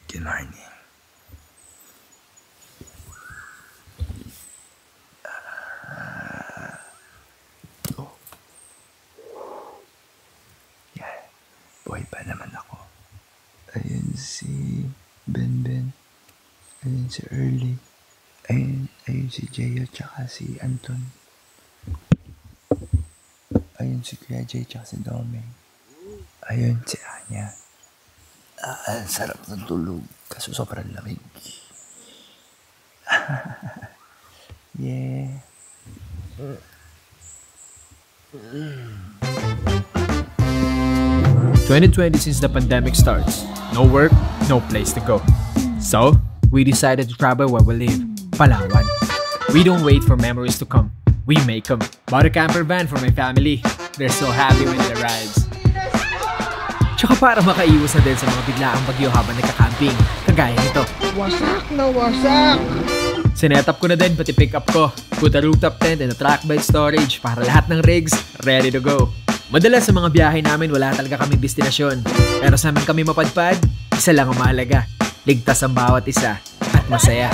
Good morning. Yan. Buhay pa naman ako. Ayun si Ben. Ayun si Early. Ayun si Jeyo tsaka si Anton. Ayun si Kuya Jay tsaka si Domeng. Ayun si Anya. Ang sarap ng tulog kaso sobrang lamig. Yeah. 2020 since the pandemic starts. No work, no place to go. So, we decided to travel where we live, Palawan. We don't wait for memories to come. We make them. Bought a camper van for my family. They're so happy when it arrives. Tsaka para makaiwas na din sa mga biglaang bagyo habang nagka-camping, kagaya nito. Wasak na wasak! Sinetap ko na din pati pick up ko. Put a rooftop tent and a track bed storage para lahat ng rigs ready to go. Madalas sa mga biyahe namin wala talaga kaming destinasyon. Pero sa amin kami mapadpad, isa lang ang mahalaga. Ligtas ang bawat isa at masaya.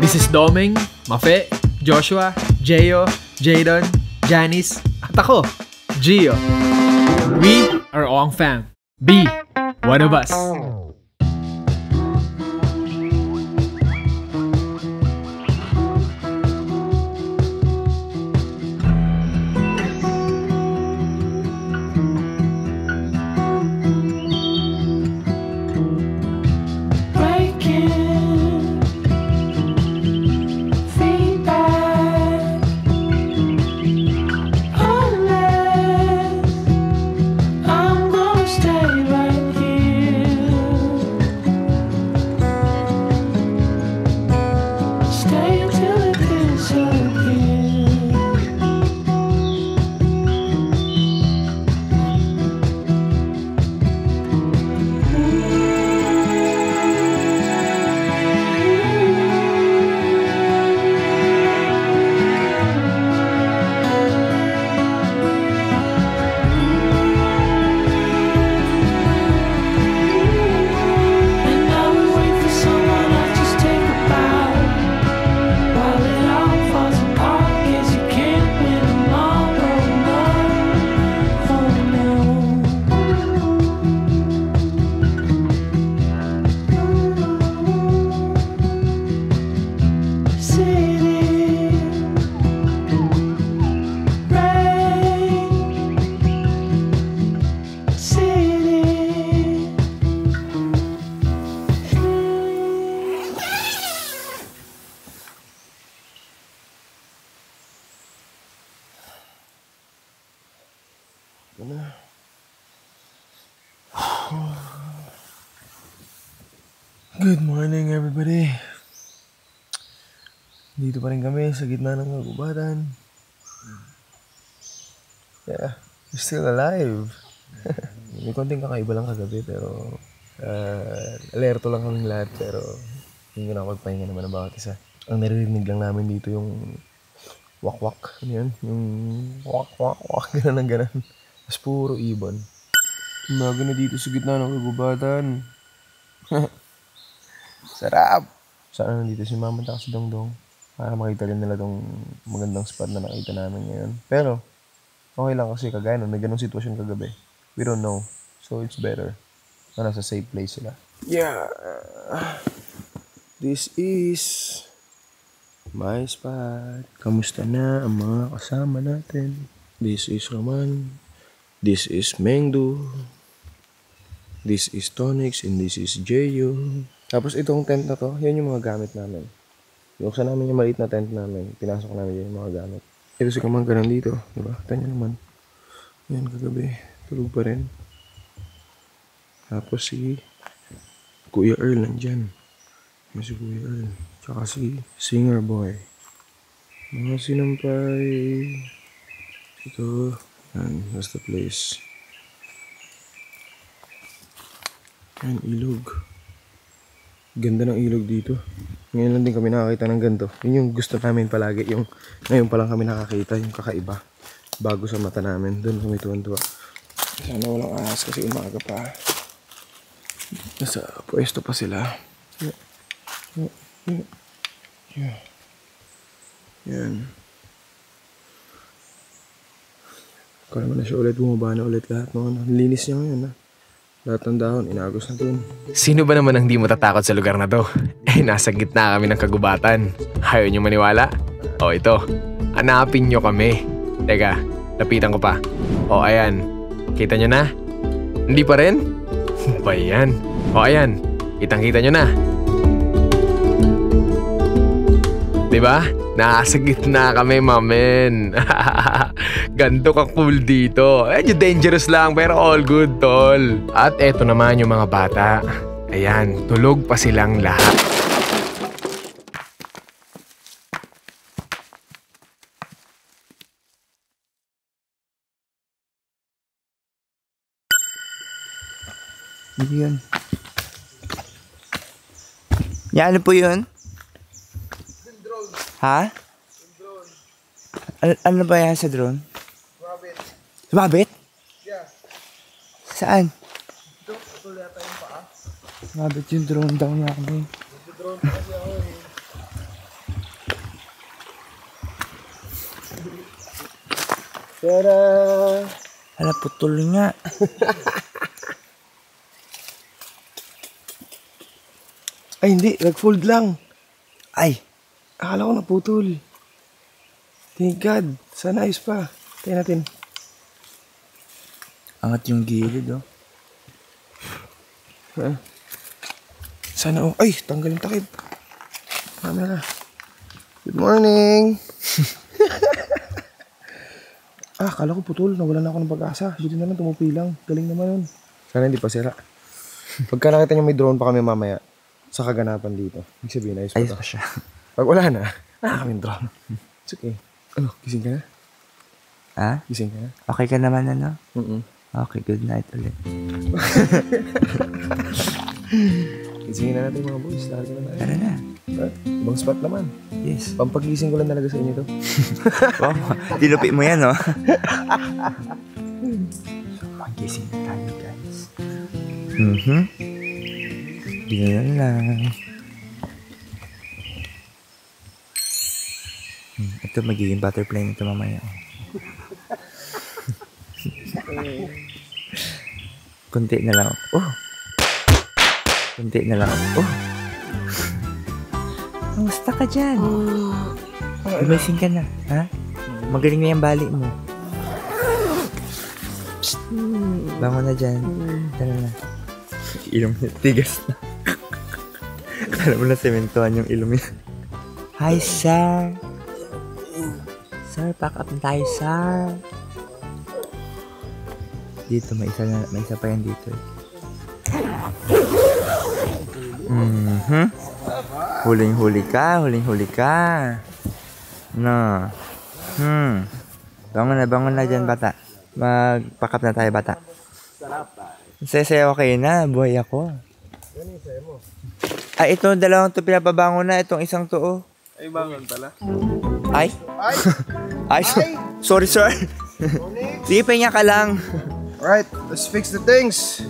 This is Domeng, Mafe, Joshua, Jeyo, Jadon, Janice, at ako, Gio. We are Ong Fam. Be one of us. Good morning, everybody. Dito pa rin kami sa gitna ng kagubatan. Yeah, we're still alive. May konting kakaiba lang kagabi pero alerto lang kaming lahat pero hindi ko nakapagpahinga naman ang bawat isa. Ang naririnig lang namin dito yung wak-wak. Ano yan? Yung wak-wak-wak. Ganon. Mas puro ibon. Umaga na dito sa gitna ng kagubatan. Sarap! Sana nandito si Mama at si Dongdong para makita rin nila tong magandang spot na nakita namin ngayon. Pero, okay lang kasi kagaya nun, may ganong sitwasyon kagabi. We don't know. So, it's better na nasa safe place sila. Yeah! This is my spot. Kamusta na ang mga kasama natin? This is Roman. This is Mengdu. This is Tonix and this is Jeyo. Tapos itong tent na to, yan yung mga gamit namin. Buksan namin yung maliit na tent namin. Pinasok namin yung mga gamit. Ito si Kamangka nandito, diba? Tanya naman. Yan kagabi, tulog pa rin. Tapos si Kuya Earl nandyan. Yan si Kuya Earl. Tsaka si Singer Boy. Mga sinampay. Ito, yan, that's the place. Yan, ilog. Ganda ng ilog dito. Ngayon lang din kami nakakita ng ganito. Yun yung gusto namin palagi. Yung ngayon pa lang kami nakakita yung kakaiba. Bago sa mata namin. Doon kami tuwan-tuwa. Sana walang ahas kasi umaga pa. Nasa pwesto pa sila. Yan. Kala mo na siya ulit, bumaba na ulit lahat. Linis niya ngayon, ha? Lahat ng dahon, inagos na dun. Sino ba naman ang di matatakot sa lugar na to? Nasa gitna kami ng kagubatan. Ayaw niyo maniwala? O ito, hanapin niyo kami. Teka, lapitan ko pa. O ayan, kita niyo na? Hindi pa rin? Ba yan? O ayan, kitang-kita niyo na. Diba? Nasa gitna kami, mamen. Ganto ka cool dito. Medyo dangerous lang, pero all good, tol. At eto naman yung mga bata. Ayan, tulog pa silang lahat. Ano yun? Ano po yun? Ha? Ano ba yan sa drone? Rabbit. Rabbit? Yeah. Saan? Ito, patuloy yata yung paa. Rabbit yung drone daw niya kami. Yung drone pa kasi ako eh. Tara! Hala, putol nga. Ay, hindi. Nag-fold lang. Ay! Akala ko naputol. Thank God. Sana ayos pa. Tayo natin. Angat yung gilid, oh. Sana, oh. Ay, tanggal yung takip. Camera. Good morning. Akala ko putol. Nawalan na ako ng pag-asa. Buti na lang, tumupi lang. Galing naman yun. Sana hindi pa sira. Pagka nakita nyo may drone pa kami mamaya sa kaganapan dito. Ibig sabihin, ayos pa Ayos to. pa siya. Pag wala na, kaming drone. It's okay. Ano, gising ka na? Ha? Gising ka na? Okay ka naman, ano? Okay, good night ulit. Gisingin na natin mga boys. Lahat na natin. Tara na. Ibang spot naman. Yes. Pampagising ko lang talaga sa inyo to. Wow, dilupi mo yan, oh. Magising na tayo, guys. Ganyan lang. Ito magiging butterfly nito mamaya. Kunti na lang. Oh! Kunti na lang. Oh! Kamusta ka dyan? Gumising ka na, ha? Magaling na yung bali mo. Psst! Bangon na dyan. Tara na. Ilong niya, tigas na. Kala mo na sementohan yung ilong niya. Hi, sir! Sir, pack up na tayo, sir. Dito, may isa pa yan dito. Huling-huli ka. No. Bangon na dyan, bata. Mag-pack up na tayo, bata. Sasayaw kayo na, buhay ako. Ay, ito, dalawang to pinapabangon na. Itong isang to, oh. Ay, bangon pala. Ay? Sorry, sir. Sige, pahinga ka lang. Alright, let's fix the things.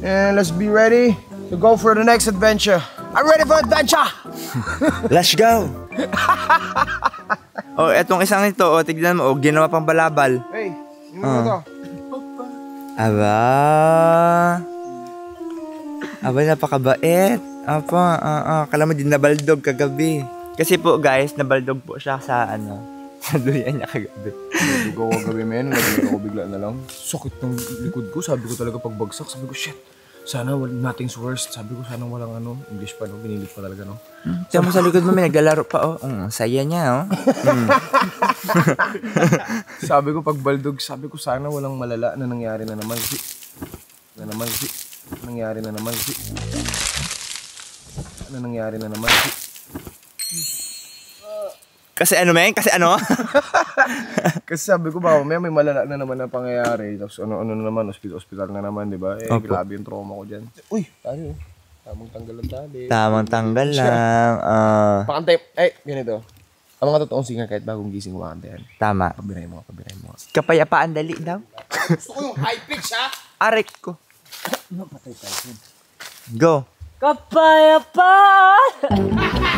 And let's be ready to go for the next adventure. I'm ready for adventure! Let's go! Oh, etong isang ito, oh, tignan mo, oh, ginawa pang balabal. Hey, yun mo to. Aba, napakabait. Kala mo din nabaldog kagabi. Kasi po, guys, nabaldog po siya sa sa duyan niya kagabi. Naligaw ako gabi, men. Naligaw ako bigla na lang. Sakit ng likod ko. Sabi ko talaga pagbagsak. Sabi ko, shit. Sana nothing's worst. Sabi ko, sana walang English pa, no? Pinilit pa talaga, no? Tiyan mo sa likod mo, may naglalaro pa, oh. Saya niya, oh. Sabi ko, pagbaldog, sabi ko, sana walang malala na nangyari na naman. Nangyari na naman. Kasi ano, men? Kasi ano? Kasi sabi ko, baka may malala na naman na pangyayari. Tapos ano na naman, hospital na naman, di ba? Grabe yung trauma ko dyan. Uy, tayo. Tamang tanggal lang tali. Tamang tanggal lang. Pakantay, ganito. Ang mga totoong singer kahit bagong gising kumakantayan. Tama. Pabiray mo. Kapayapaan dali daw. Gusto ko yung high pitch, ha? Arik ko. Napatay tayo. Go. Kapayapaan!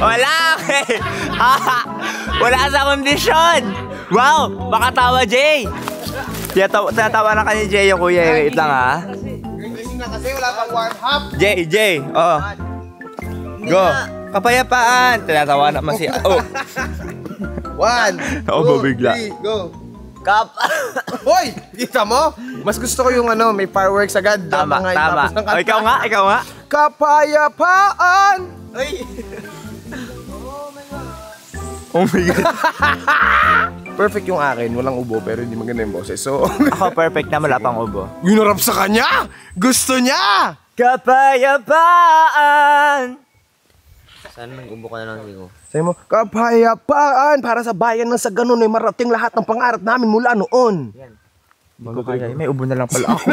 Wala eh. Wala sa kondisyon. Wow, makatawa Jay. Tatawa na ka ni Jay yung kuya. Wait lang ha. Gising na kasi, wala pang warm up. Jay. Oh. Go. Kapayapaan. Tinatawa naman si... Oh. 1, Ako babigla. 2, 3, go. Hoy! Kita mo? Mas gusto ko yung may fireworks agad. Tama. Tapos ng kanta. Ikaw nga. Kapayapaan! Ay. Oh my God. Perfect yung akin, walang ubo pero hindi maganda yung boses. So, Ako perfect na wala pang ubo. yunarap sa kanya! Gusto niya! Kapayapaan. Sana nag-ubo ka na lang siguro. Sabi mo, kapayapaan para sa bayan ng sa ganun ay marating lahat ng pangarap namin mula noon. Hindi ko kaya. May ubo na lang pala ako.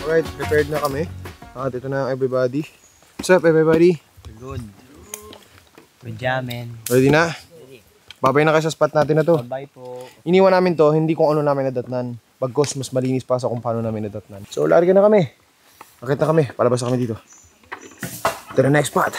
Alright, prepared na kami. Ito na everybody. What's up everybody? Good. Good job, man. Ready na? Babay na kayo sa spot natin na to. Bye po. Iniwan namin to, hindi kung ano namin nadatnan. Bagkos mas malinis pa sa kung paano namin nadatnan. So, larga na kami. Akit na kami, palabas na kami dito. To the next spot.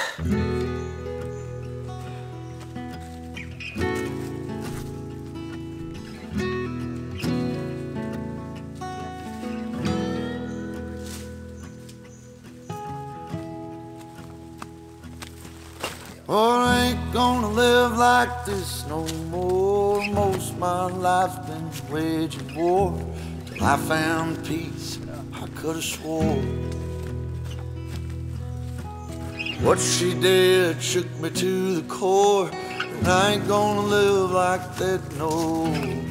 Oh, I ain't gonna live like this no more. Most of my life's been waging war. Till I found peace, I could've swore. What she did shook me to the core. And I ain't gonna live like that no more.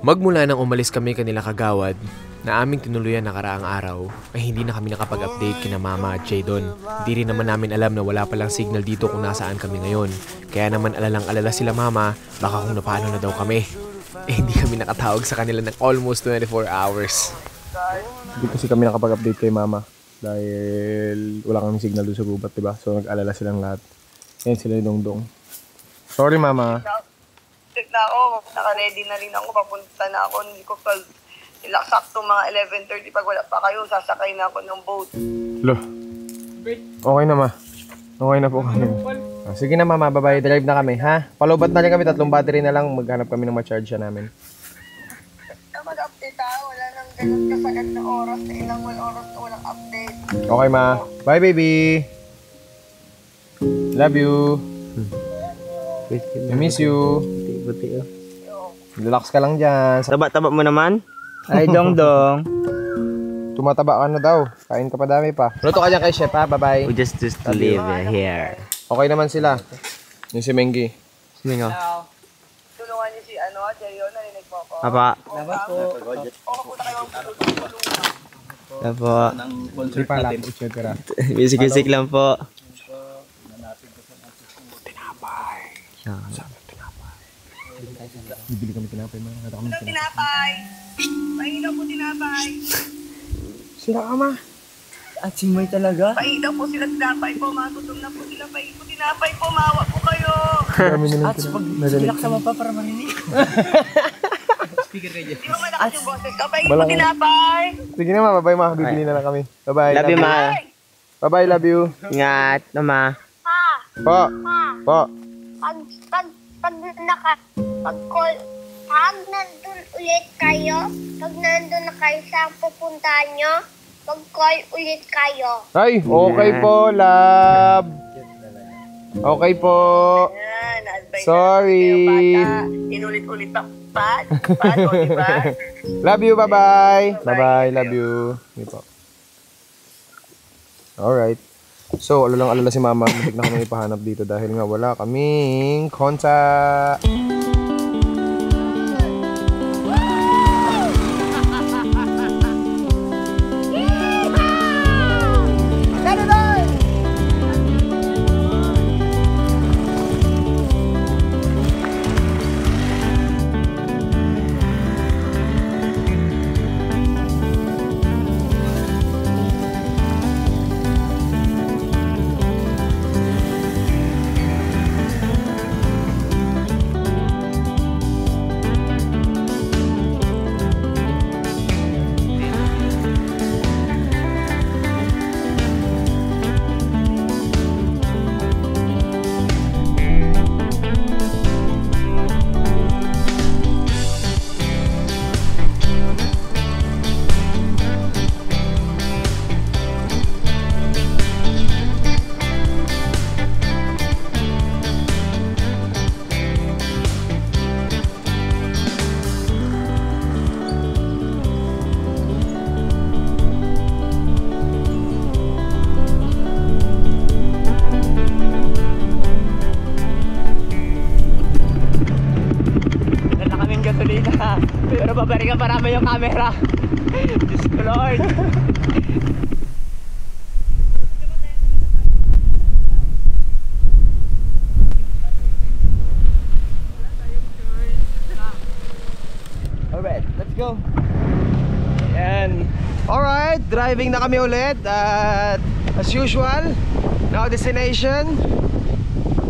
Magmula nang umalis kami kanila kagawad, na aming tinuluyan nakaraang araw, ay hindi na kami nakapag-update kina Mama at Jay doon. Hindi rin naman namin alam na wala palang signal dito kung nasaan kami ngayon. Kaya naman alalang-alala sila Mama, baka kung napaano na daw kami. Hindi kami nakatawag sa kanila ng almost 24 hours. Hindi kasi kami nakapag-update kay Mama. Dahil wala kaming signal doon sa gubat, diba? So nag-alala silang lahat. Yan sila yung dongdong. Sorry Mama. Check na ako, naka-ready na rin ako, papunta na ako, hindi ko pag sakto mga 11:30 pag wala pa kayo, sasakay na ako ng boat. Lo. Okay na Ma. Okay na po kami. Sige na Mama, bye-bye. Drive na kami, ha? Palubat na rin kami, 3 battery na lang, maghanap kami ng ma-charge siya namin. Mag-update tayo, wala nang ganun kasagad na oras, na ilang oras na walang update. Okay Ma. Bye baby. Love you. I miss you. Buti oh. Relax ka lang dyan. Taba-taba mo naman. Ay, dong-dong. Tumataba ka na daw. Kain ka pa dami pa. Luto ka dyan kay Chef ha. Bye-bye. We just live here. Okay naman sila. Yung si Mengi. Sino? Tulungan niyo si Jerry, narinig mo ako. Apa. Labas po. O, punta kayo ang tulungan. Apa. Hindi pa lang. Etc. Bisik-bisik lang po. Bibili kami tinapay. Nakata kami tinapay. Tinapay! Pahingi po tinapay! Sira ka Ma. At simoy talaga? Pahingi po sila tinapay po, matutom na po sila. Pahingi po tinapay po, mawa po kayo! Dami na lang tinapay. Ilak sama pa para marinig. Di ba malakas yung boses ka? Pahingi po tinapay! Sige na Ma. Bye-bye Ma. Bibili na lang kami. Bye-bye. Love you, ma. Bye-bye. Love you. Ingat, ma. Po. Po. Pag nandun ulit kayo, pag nandun na kayo sa pupuntahan nyo, mag-call ulit kayo. Ay, okay po, love. Okay po. Na-advise Sorry. na bata. Inulit-ulit pa. Paano, diba? Love you, bye-bye. Bye-bye, love you. Hindi po. Alright. So, alalang-alala si Mama. Muntik na kami ipahanap dito dahil nga wala kaming konta. Pero babarikan pa namin yung camera. Diyos ko Lord. Alright, let's go. Yan. Alright, driving na kami ulit. At as usual, no destination,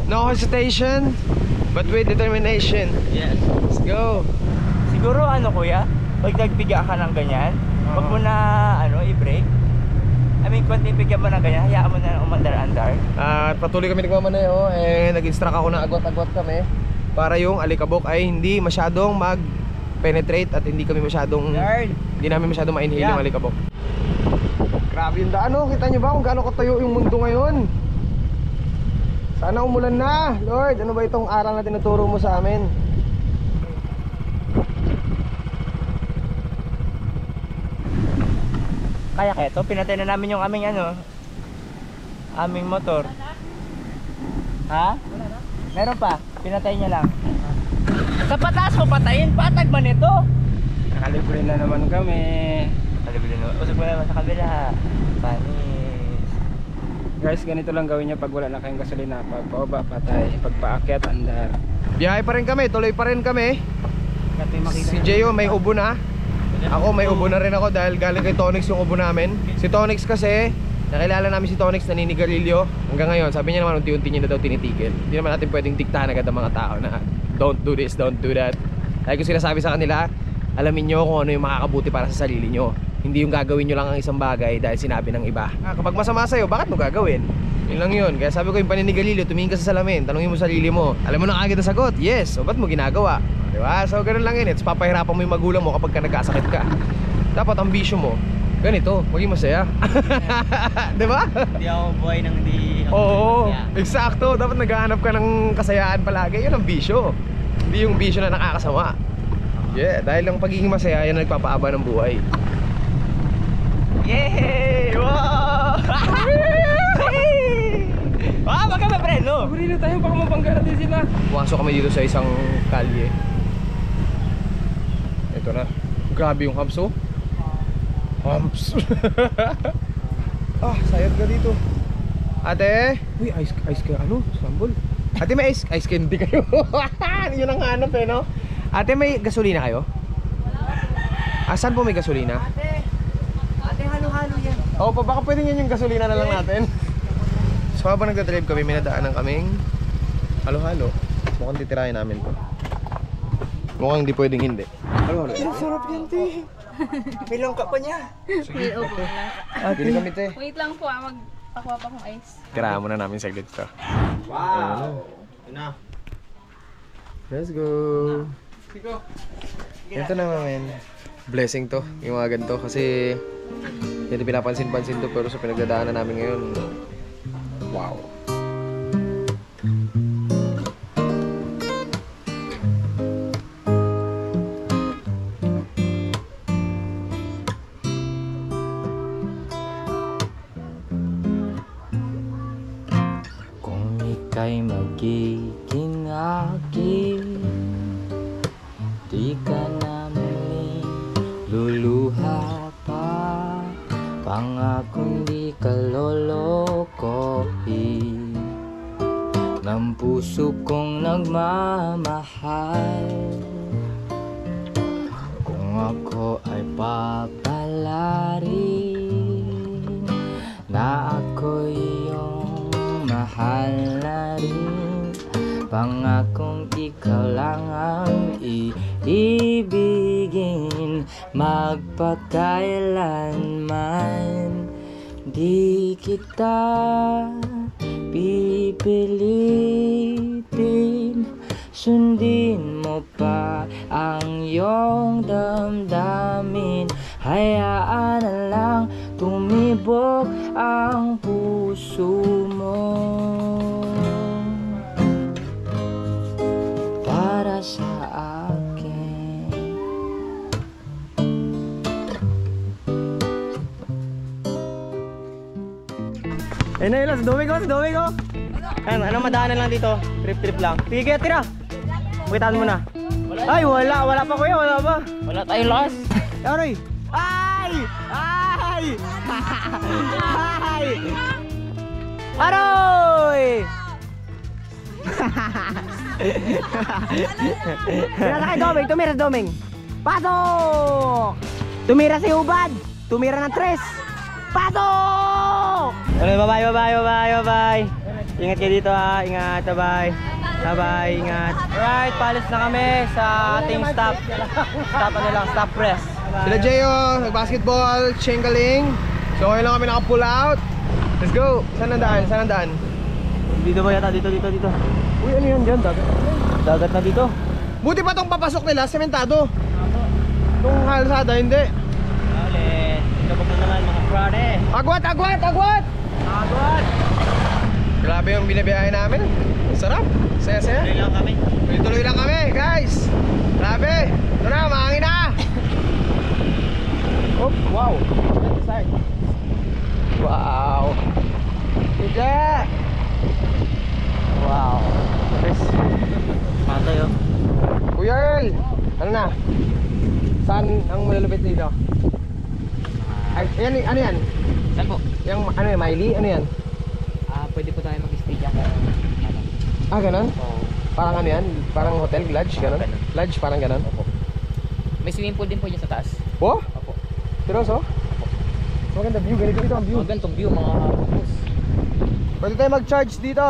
no hesitation, but with determination. Yes. Let's go. Siguro ano kuya, pag nagbiga ka ng ganyan, wag mo na i-brake. I mean, kung nagbiga mo ng ganyan, hayaan mo na umandar-andar. At patuloy kami nagmamaneho. Nag-instruct ako na agwat-agwat kami para yung alikabok ay hindi masyadong mag-penetrate at hindi namin masyadong ma-inhale yung alikabok. Grabe yung daan, oh. Kita nyo ba kung gaano katayo yung mundo ngayon? Sana umulan na. Lord, ano ba itong aral na tinuturo mo sa amin? Kaya ito, pinatay na namin yung aming aming motor. Ha? Meron pa, pinatay niya lang. Sa pataas ko patayin, patag man ito. Nakalibre na naman kami. Nakalibre na, usap mo naman sa kabila. Panis. Guys, ganito lang gawin niya pag wala na kayong gasolina. Pag paubaba, patay. Pag paakyat, andar. Biyahe pa rin kami, tuloy pa rin kami. Si Jeyo may ubo na. Ako may ubo na rin ako dahil galing kay Tonix yung ubo namin. Si Tonix kasi, nakilala namin si Tonix naninigarilyo. Hanggang ngayon, sabi niya naman unti-unti niya na daw tinitigil. Hindi naman natin pwedeng diktahan agad ang mga tao na don't do this, don't do that. Lagi ko sinasabi sa kanila, alamin nyo kung ano yung makakabuti para sa sarili nyo. Hindi yung gagawin nyo lang ang isang bagay dahil sinabi ng iba. Kapag masama sa'yo, bakit mo gagawin? Yun lang yun. Kaya sabi ko yung paninigarilyo, tumingin ka sa salamin, tanungin mo sarili mo. Alam mo na agad ang sagot, yes. O ba't mo ginagawa? Diba? So ganun lang yun. It's papahirapan mo yung magulang mo kapag ka nagkasakit ka. Dapat ang bisyo mo, ganito, maging masaya. Diba? Hindi ako buhay nang hindi ako Oo, eksakto. Dapat naghahanap ka ng kasayaan palagi. Yun ang bisyo. Hindi yung bisyo na nakakasama. Yeah, dahil ang pagiging masaya, yan ang nagpapaaba ng buhay. Yay! Wow! Ah, baka mapreno! Huli na tayo, baka mabangga natin sila. Pumasok kami dito sa isang kalye. Ito na. Grabe yung humps, oh. Humps. Sayad ka dito. Ate, uy, ice ka, sambol. Ate, may ice candy kayo. Yun ang hanap no? Ate, may gasolina kayo? Saan po may gasolina? Ate, halo-halo yan. Baka pwede yan yung gasolina na lang natin. So habang nagdadrive kami, may nadaanan kaming halo-halo. Mukhang titirahin namin to. Mukhang hindi pwedeng hindi. Halo-halo. Ang sarap yan, te. Pilong ka pa niya. Sige, opo lang. Pili kami, te. Wait lang po, magpakuha pa akong ice. Tirahan muna namin saglit to. Wow! Let's go! Ito na naman. Blessing to, yung mga ganito. Kasi hindi pinapansin-pansin to, pero sa pinagdadaanan namin ngayon, wow! Kung ika'y magiging akin, di ka na muling luluha pa. Pangakong di ka lolokohin ng puso kong nagmamahal. Kung ako ay papalarin na ako iyong mahal na rin, pangakong ikaw lang ang iibigin magpakailanman. Di kita pipilitin, sundin mo pa ang iyong damdamin. Hayaan na lang tumibok ang puso mo para sa akin. Ayun na yun, sa Domingo. Anong madaanan lang dito? Trip lang. Sige, tira. Bukitaan mo na. Wala Ay, wala pa kuya, wala pa. Wala tayong lakas. Aray! Ay! Ay! Ay! Aroy! Tumira kay Doming, tumira Doming. Pasok! Tumira si Hubad. Tumira ng 3. Pasok! Bye-bye. Ingat kayo dito ha, ingat, bye-bye. Bye-bye, ingat. Alright, palis na kami sa ating stop. Stop press. Sila Jeyo, nag-basketball, Chengaling. So ngayon lang kami naka-pull out. Let's go! Saan ang daan? Dito ba yata? Dito. Uy, ano yan dyan? Dagat na dito. Buti pa tong papasok nila, sementado. Itong halsada, hindi. Ulit. Kapag na naman mga prade. Agwat! Grabe yung binabiyahe namin. Sarap. Saya-saya. Tuloy lang kami, guys. Grabe. Ito na, mahangin na. Oh, wow. Wow. Ika. Wow. Patay oh. Kuya Earl, ano na? Saan ang malalapit dito? Ay, ano yan? Saan po? Yung, ano yan, Miley? Ano yan? Pwede po tayo mag-stay dyan. Ah, ganun? Oo. Parang ano yan? Parang hotel, lodge, ganun? Lodge, parang ganun? Opo. May swimming pool din po dyan sa taas. Oh? Opo. Seryoso? Maganda view, ganito ang view. Magandang view mga kapos. Pwede tayo mag-charge dito.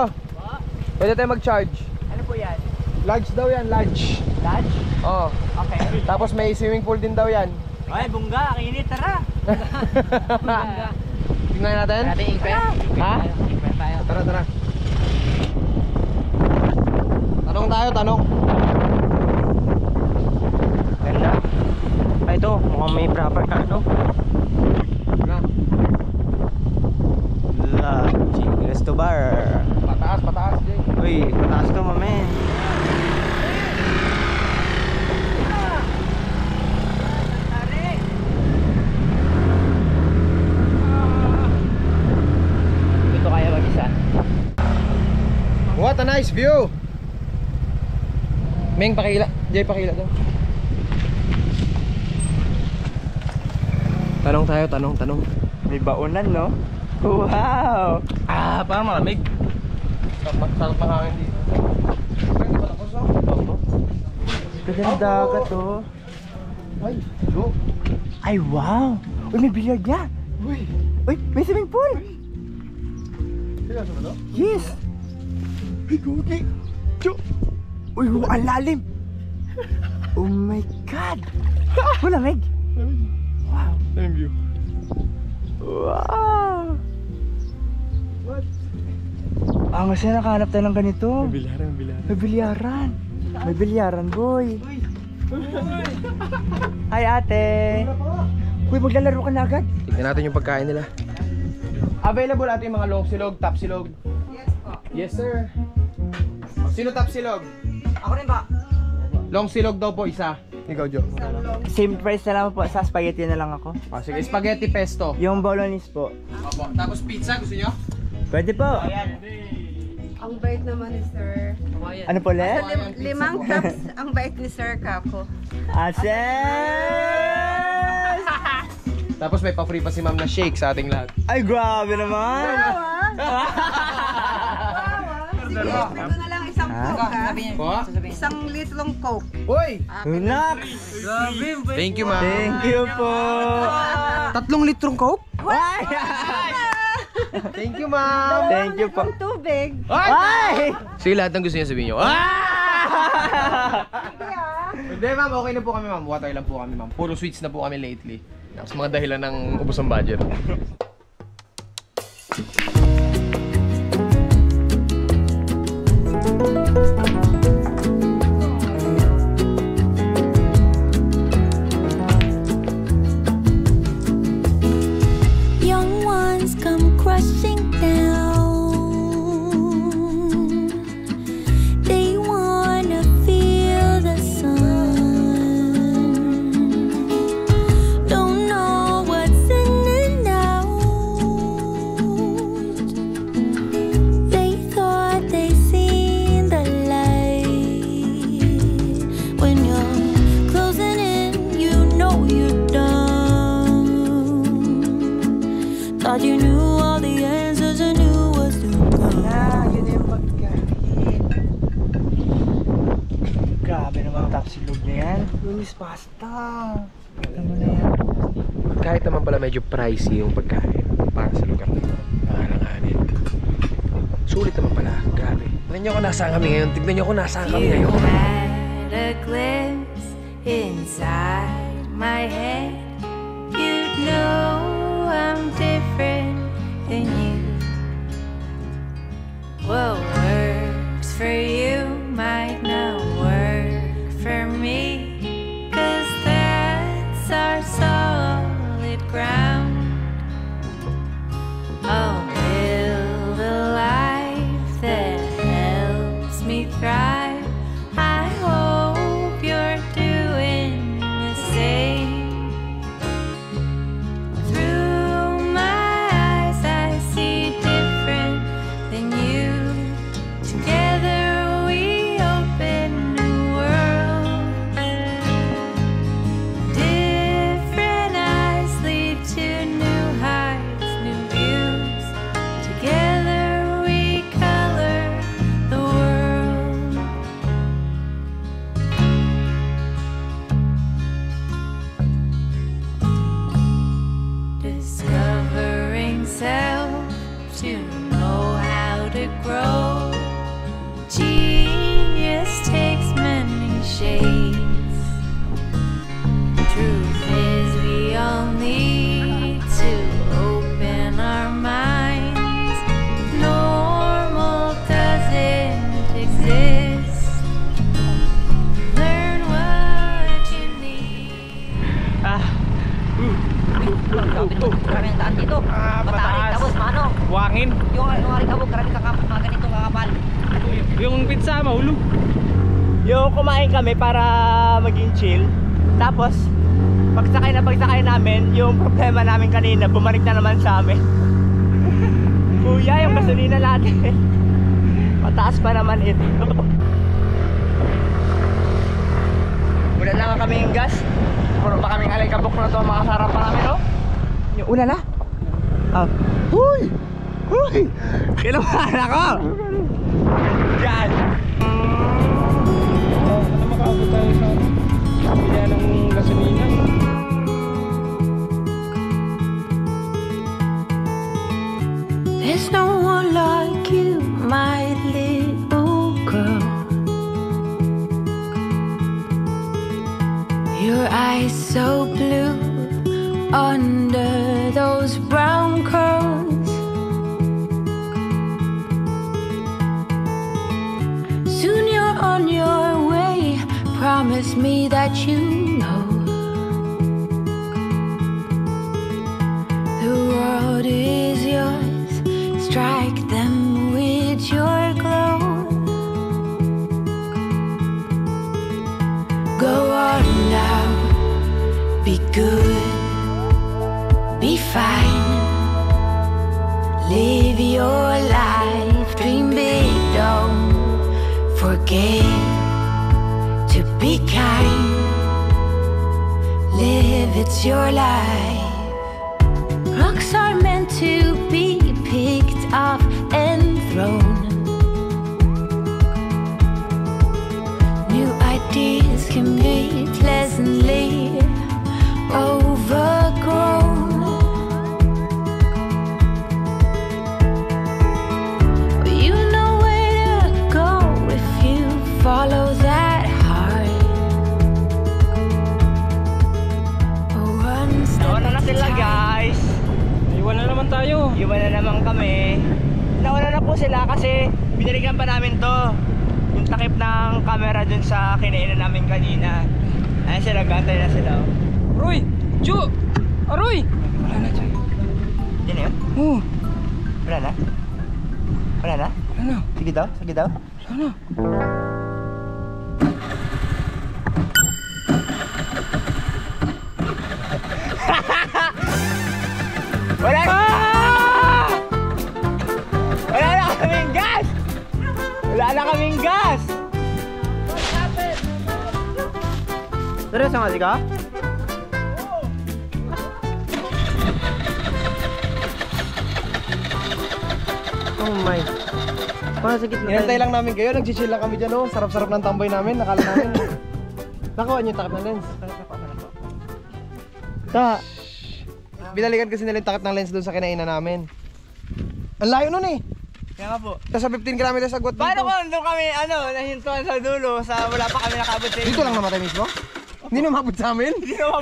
Pwede tayo mag-charge. Ano po yan? Lodge daw yan, lodge. Lodge? Oo. Okay. Tapos may swimming pool din daw yan. Ay, bungga, kinit, tara! Bungga. Tingnan natin? Natin ingpe? Ha? Ingpe tayo. Tara. Tanong. Ganda. Ay, ito, mukhang may proper ka, no? Resto bar. Pataas, Jay. Uy, pataas to, mamen. Ito kaya mag-isa. What a nice view! Meng, pakila. Jay, pakila daw. Tanong. May baonan, no? Wow! Parang malamig. Sarap mahangin dito. Hindi ba tapos ako? Ganda ka to. Ay, hello. Ay, wow! Uy, may billiard niya! Uy, May swimming pool! seryoso ba to? Yes! Ay, gogi. Uy, ang lalim! Oh my God! Malamig! Wow! Anong view? Wow! What? Ang kasi nakahanap tayo ng ganito. Bilyaran. May bilyaran, boy. Hi, ate. Uy, maglalaro ka na agad. Tignan natin yung pagkain nila. Available natin yung mga long silog, top silog. Yes po. Yes, sir. Sino top silog? Ako rin ba? Long silog daw po, isa. Ikaw, Joe. Same price na lang po. Sa spaghetti na lang ako. Sige, spaghetti pesto. Yung bolognese po. Opo. Tapos pizza, gusto nyo? Pwede po. Ang bait naman ni Sir. Ano po, Le? Limang cups ang bait ni Sir Kako. Ases! Tapos may pa-free pa si ma'am na shake sa ating lahat. Ay, grabe naman! Sige, ito na lang isang Coke ha. Po? Isang litrong Coke. Uy! Nax! Thank you, ma'am. Thank you po! 3 litrong Coke? Ay! Thank you, ma'am. Thank you po. Ang tubig. Ay! Sige, lahat ng gusto niya sabihin nyo. Hindi, ma'am. Okay na po kami, ma'am. Water lang po kami, ma'am. Puro sweets na po kami lately. Sa mga dahilan ng ubos ng budget. Young ones come crushing down. They wanna feel the sun. Don't know what's in and out. Tapos silog na yan. Lumis pasta. Tama na yan. Kahit naman pala medyo pricey yung pagkain para sa lugar na ito. Pangalanganin. Sulit naman pala. Grabe. Tignan nyo kung nasaan kami ngayon. Tignan nyo kung nasaan kami ngayon. You had a glimpse inside my head. You'd know I'm different than you. What works for you might not work for me. 'Cause that's our solid ground. I'll build a life that helps me thrive. I hope you're doing the same. Through my eyes I see different than you. Together we open new worlds. Different eyes lead to new heights, new views. Together we color the world. Discovering self to know how to grow. Genius takes many shades. Truth is we all need to open our minds. Normal doesn't exist. Learn what you need. Marami ang daan dito. Matarik tapos paano? Buhangin. Yung aring kabog, karami kakapal, mga ganito kakapal. Yung pizza, mahulog. Yung kumain kami para maging chill. Tapos, pagsakay namin, yung problema namin kanina, bumalik na naman sa amin. Kuya, yung gasolina natin. Mataas pa naman ito. Wala na nga kami yung gas. Puro pa kaming alay kabok na ito ang makasarap pa namin, no? Yung una na? Huy! Huy! Kailangan ako! Yan! Ano makaabot tayo sa pilihan ng gasolina? There's no one like you, my little girl. Your eyes so blue under those brown curls. Soon you're on your way. Promise me that you know the world is yours. Strike them with your glow. Go on now, be good, be fine. Live your life, dream big, don't forget to be kind. Live, it's your life. Rocks are meant to be picked up and thrown. New ideas can be pleasantly overgrown. But you know where to go if you follow that heart. One step Nawala na at a sila, time. guys. Iwan na naman tayo. Iwan na naman kami. Nawala na po sila kasi binalikan pa namin to. Yung takip ng camera dun sa kinainan namin kanina. Ayan sila, gantay na sila. Roy! Ju! Roy! Wala na dyan. Yan na yun? Oo. Wala na? Wala na? Ano? Sige daw, sige daw. Ano? Wala na! Wala na kaming gas! Wala na kaming gas! Seryoso nga, ka? Oh my. Para sa gitna. Inantay lang namin kayo, nag-chill lang kami dyan, oh. Sarap-sarap ng tambay namin, nakala namin. Nakuha niyo yung takip ng lens. Ta. Binalikan kasi nila yung takip ng lens doon sa kinainan namin. Ang layo nun eh. Kaya nga po. Tapos sa 15 kilometers sa agwat dito. Paano kung doon kami, nahintuan sa dulo, wala pa kami nakabot sa inyo? Dito lang namatay mismo? Hindi na umabot sa amin?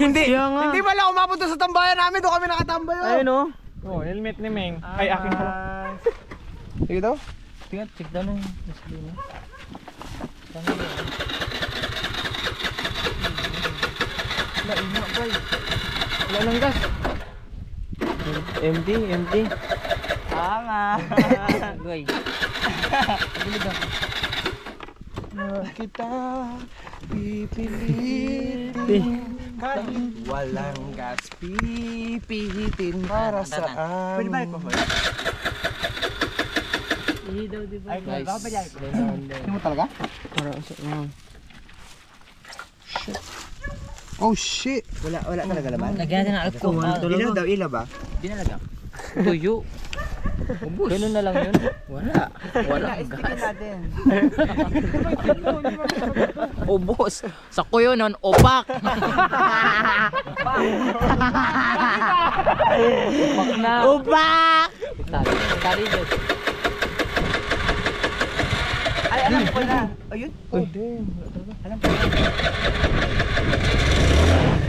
Hindi pala umabot doon sa tambayan namin. Doon kami nakatambay. Ayun o. Oh, helmet ni Meng. Ay, akin pala. Sige daw. Tingnan, check daw na yung gasolina. Wala, ingat boy. Wala lang gas. Empty. Tama. Goy. Kita pipilitin kahit walang gas, pipihitin para saan. Pwede balik mo boy? Daw, diba? Ay, Nice. baka balik mo. Hindi mo talaga? Shit. Oh shit. Wala talaga laman? Lagyan natin ng alcohol. Ilaw daw, ilaw ba? Dinalaga. Tuyo. Ganun na lang yun. Wala Istikin natin. Ubos. Sa kuyo nun, opak. Opak na. Opak! Tari dyan. Ay, alam ko na. Ayun. Oh damn. Alam ko na.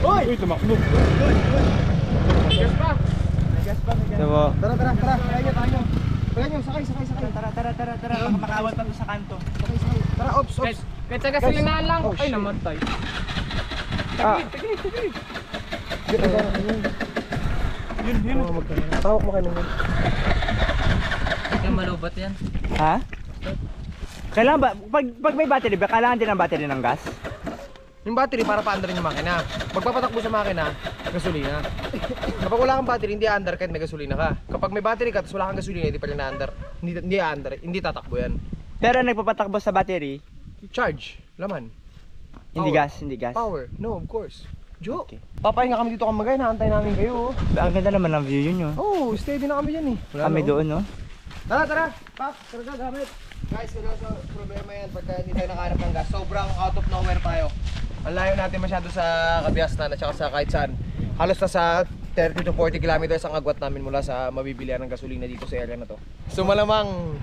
Uy, tumakbo. Gas pa. Diba? Tara. Kaya nyo, sakay. Tara. Baka makaawat pa to sa kanto. Sakay. Tara, ops. Kahit sa gasolinahan lang. Ay, namatay. Yun. Tawag mo kayo naman. Kaya malubat yan. Ha? Kailangan ba, pag may battery ba, kailangan din ng battery ng gas? Yung battery para pa-under yung makina. Pagpapatakbo sa makina, gasolina. Kapag wala kang battery, hindi under kahit may gasolina ka. Kapag may battery ka, tapos wala kang gasolina, hindi pa rin na-under. Hindi tatakbo yan. Pero nagpapatakbo sa battery? Charge, laman. Hindi gas. Power, no, of course. Jo, papahinga kami dito kamagay, naantay namin kayo. Ang ganda naman ng view yun yun. Oh, steady na kami dyan eh. Kami doon no? Tara, Pak, karga gamit. Guys, seryoso, problema yan pagka hindi tayo nakahanap ng gas. Sobrang out of nowhere tayo. Ang layo natin masyado sa Kabiasnan at saka sa kahit saan. Halos na sa 30 to 40 kilometers ang agwat namin mula sa mabibilihan ng gasolina dito sa area na to. So malamang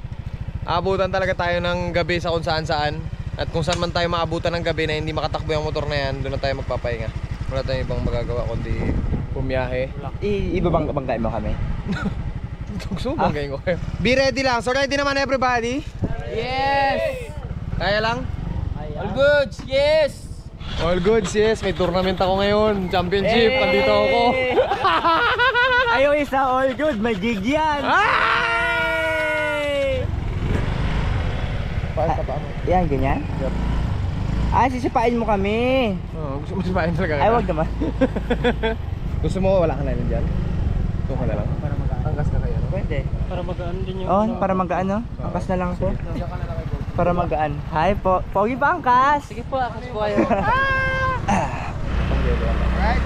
aabutan talaga tayo ng gabi sa kung saan. At kung saan man tayo maabutan ng gabi na hindi makatakbo yung motor na yan, doon na tayo magpapahinga. Wala tayong ibang magagawa kundi pumiyahe. Ibabanggain mo kami? Gusto mo banggain ko kayo? Be ready lang. So ready naman everybody? Yes! Kaya lang? All goods, yes! All goods, yes. May tournament ako ngayon. Championship. Andito ako. Ayaw isa, all good. May gig yan. Yan, ganyan? Yep. Sisipain mo kami. Oo, gusto mo sipain talaga. Ay, wag naman. Gusto mo wala ka na yun dyan? Ito ka na lang. Para magaan. Angkas ka kaya, no? Pwede. Para magaan din yung... Oh, para magaan, no? Angkas na lang po. Para magaan. Hi po. Pogi ba angkas? Sige po, akas po kayo. Right?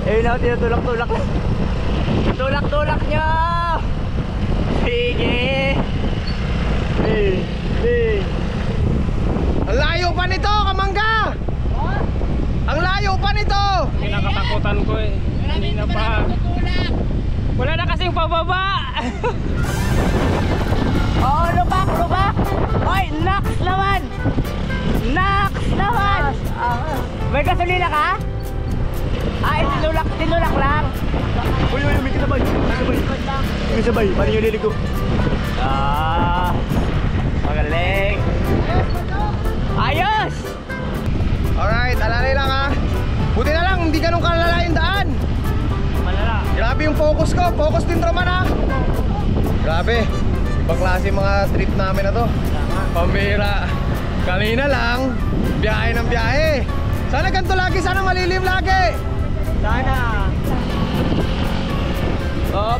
Ayun na, tinutulak-tulak. Tulak-tulak nyo! Sige! Ang layo pa nito, Kamangga! Ang layo pa nito! Kinakatakutan ko eh. Hindi na pa. Wala na kasing pababa! Oh, lubak! Oy, naks naman! May gasolina ka? Ay, tinulak lang. Uy, may kasabay. May sabay, paano yung liligo? Magaling. Ayos! Alright, alalay lang ha. Buti na lang, hindi ganun kalala yung daan. Malala. Grabe yung focus ko, focus din Roman ha. Grabe, ibang klase mga trip namin na to. Pambira. Kanina lang, biyahe ng biyahe. Sana ganito lagi, sana malilim lagi. Sana. Oh,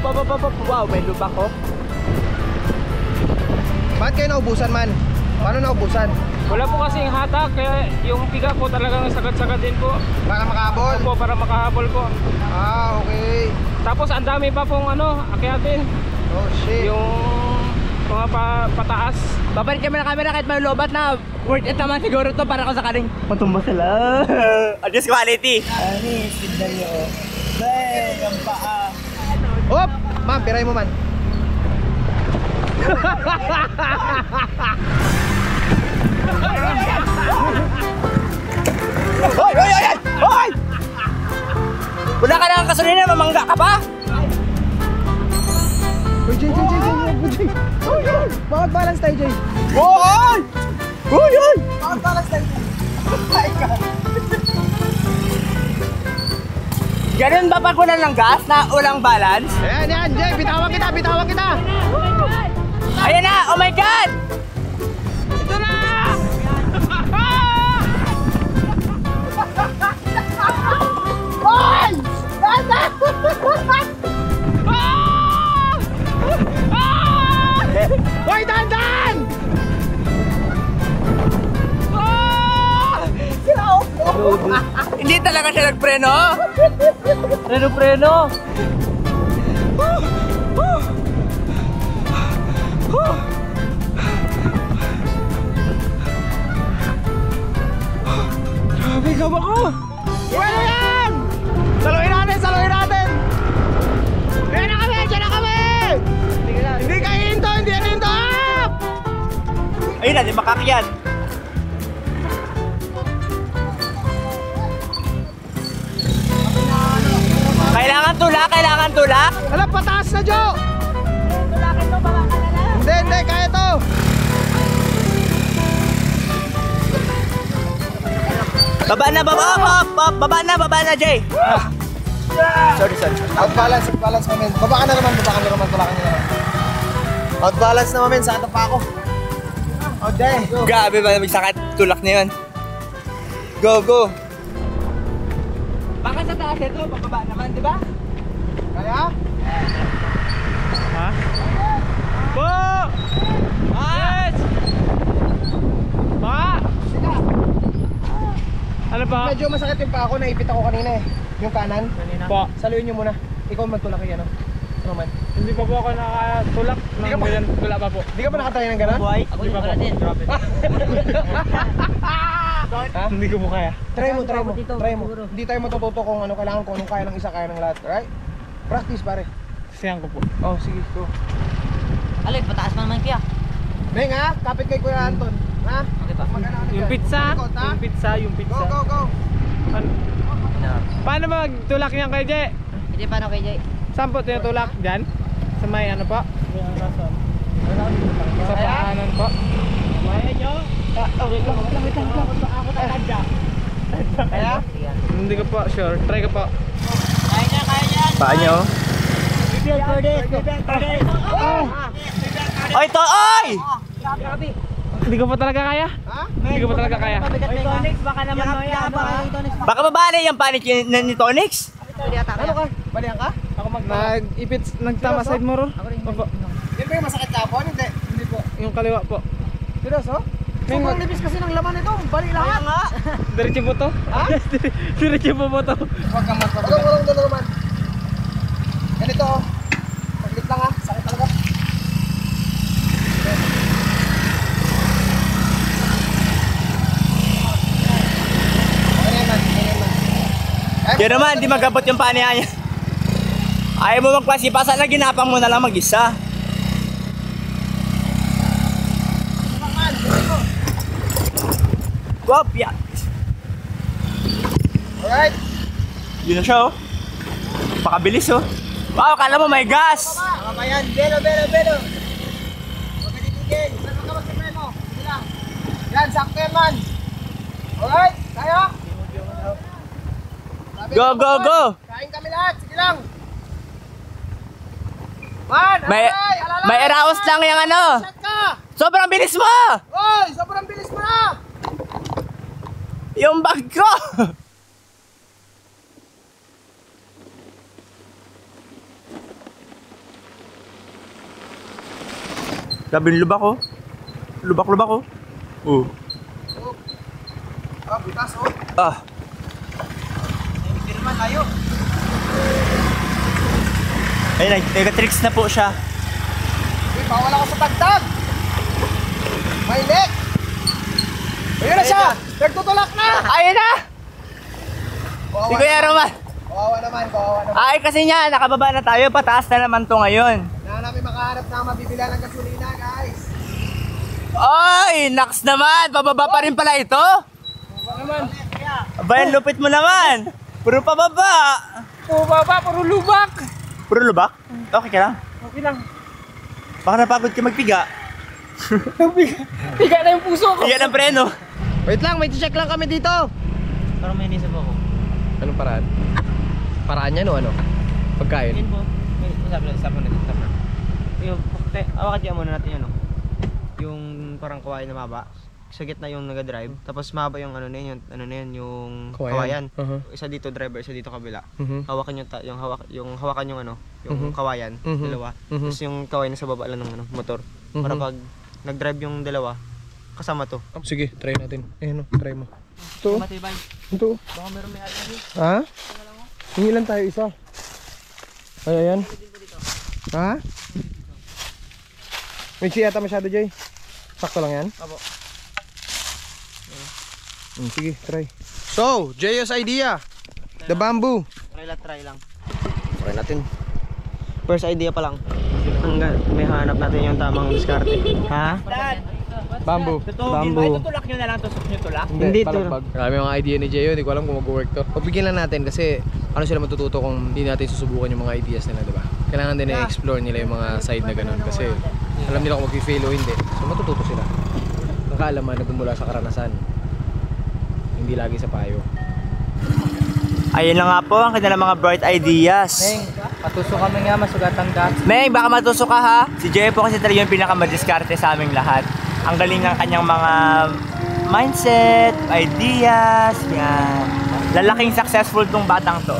wow, may lubak ko. Bakit kayo naubusan man? Paano naubusan? Wala po kasing hatak, kaya yung piga ko talagang sagad-sagad din po. Para makahabol? Opo, para makahabol po. Okay. Tapos ang dami pa pong akyatin. Oh shit. Yung mga pataas. Papalit kami ng camera kahit may lobat na worth it naman siguro to para ko sa kaning patumba sila. Adios quality. Anis, tignan nyo. Bang, ang paa. Hop! Ma'am, piray mo man. Hoy! Hoy! Hoy! Hoy! Wala ka na kasulina, mamangga ka pa? Uy, Jay! Uy! Bakit balance tayo, Jay? Hoy! Hoy! Hoy! Bakit balance tayo, Jay? Ganun ba pag wala ng gas na walang balance? Yan, Jay! Bitawan kita! Ayan na! Oh my God! Ito na! Hoy! Hoy, dandan! Hindi talaga siya nagpreno? Preno! Grabe ka ba ko? Bueno yan! Saluhin natin! Diyan na kami! Hindi ka hinto! Ayun na, di makakyan. Kailangan tulak? Alam, pataas na, Jo! Tulakin mo, baka ka na lang. Hindi, kaya to! Baba na, Jay. Sorry. Outbalance namin. Baba ka na naman, tulakan nyo naman. Outbalance naman, saan pa ako? Okay. Grabe ba namig sakit tulak na yun? Go! Baka sa taas ito, bababa naman, di ba? Kaya? Ha? Po! Yes! Pa! Ano pa? Medyo masakit yung pa ako, naipit ako kanina eh. Yung kanan. Po. Saluhin nyo muna. Ikaw magtulak kayo, ano? Naman. Hindi pa po ako nakatulak ng ganyan. Wala pa po. Hindi ka pa nakatry ng gano'n? Hindi pa po. Grabe. Ha? Hindi ko po kaya. Try mo. Hindi tayo matututo kung ano kailangan, kung anong kaya ng isa, kaya ng lahat. Right? Practice, pare. Siyan ko po. Oh, sige, go. Alay, pataas pa naman kaya. Beng ha, kapit kay Kuya Anton. Ha? Okay pa. Yung pizza. Go. Ano? Paano magtulak niyan kay Jay? Hindi, paano kay Jay? Saan po tinutulak? Diyan? Sa may ano po? Sa paanan po? Kaya nyo? Wait lang. Kaya? Hindi ko po sure. Try ko po. Kaya niya. Paa nyo? Oy, to! Oy! Hindi ko po talaga kaya. Ha? Hindi ko po talaga kaya. Tonix, baka naman mo yan. Baka mabali yung panik ni Tonix? Ano ka? Balihan ka? Ako nag-ipit, nagtama side mirror. Opo. Yan ba yung masakit kapon? Hindi po. Yung kaliwa po. Seryoso? Sobrang nipis kasi ng laman nito. Bali lahat. Diretso po to? Ha? Diretso po to. Huwag kang matpapagod. Walang dalawa man. Ganito oh. Paglit lang ha. Sakit talaga. Yan naman, di magabot yung paniya niya. Ayaw mo magpasipa, sana ginapang mo na lang mag-isa. Kopya. Alright. Yun na siya oh. Pakabilis oh. Wow, kala mo may gas. Tama yan. Belo. Huwag ka titigil. Saan ka magsipreno? Sige lang. Yan, sakto yan man. Alright, kaya? Go. Kain kami lahat. Sige lang. Man, alay. May eraos lang yung ano. Shot ka. Sobrang bilis mo. Oy, sobrang bilis mo na. Yung bag ko. Sabi lubak ko. Lubak ko. Oh. Ah, butas oh. Ah. Hindi naman tayo. Ayun, nag-tricks na po siya. Uy, bawal ako sa tagtag. May neck! Ayun na siya! Nagtutulak na! Ayun na! Si Kuya Roman. Kawawa naman. Ay, kasi niya, nakababa na tayo. Pataas na naman to ngayon. Na namin makahanap na mabibila ng gasolina, guys. Ay, naks naman. Pababa pa rin pala ito. Abay, lupit mo naman. Puro pababa. Puro lubak. Puro lubak? Okay ka lang? Okay lang. Baka napagod ka magpiga. Piga na yung puso ko. Piga ng preno. Wait lang, may check lang kami dito. Parang may inisip ako. Anong paraan? Paraan niya no ano? Pagkain? Yun po. Stop mo na. Yung, awakat dyan muna natin yun, no? Yung parang kawayan na maba. Sa gitna yung nag-drive. Tapos maba yung ano na yun, yung kawayan. Isa dito driver, isa dito kabila. Hawakan yung hawakan yung ano, yung kawayan, dalawa. Tapos yung kawayan sa baba lang ng ano, motor. Para pag nag-drive yung dalawa, kasama to. Sige, try natin. Ayun, try mo. Ito. Matibay. Ito. Baka meron may alay. Ha? Hingi lang tayo isa. Ay, ayan. Ha? May yata masyado, Jay. Sakto lang yan? Apo. Sige, try. So, Jay's idea. The bamboo. Try lang. Try natin. First idea pa lang. Hanggang may hanap natin yung tamang diskarte. Ha? Bamboo. Bamboo. Tutulak nyo na lang, tusok nyo tulak? Hindi, palagbag. Marami mga idea ni Jayo, hindi ko alam kung mag-work to. Pagbigyan lang natin kasi ano sila matututo kung hindi natin susubukan yung mga ideas nila, di ba? Kailangan din na-explore nila yung mga side na ganun kasi alam nila kung mag-fail o hindi. So matututo sila. Ang kaalaman nagmumula sa karanasan. Hindi lagi sa payo. Ayun na nga po ang kanilang mga bright ideas. Meng, patusok kami nga, masugatan ka. Meng, baka matusok ka ha. Si Jay po kasi talaga yung pinakamadiskarte sa aming lahat. Ang galing ng kanyang mga mindset, ideas, yan. Lalaking successful tong batang to.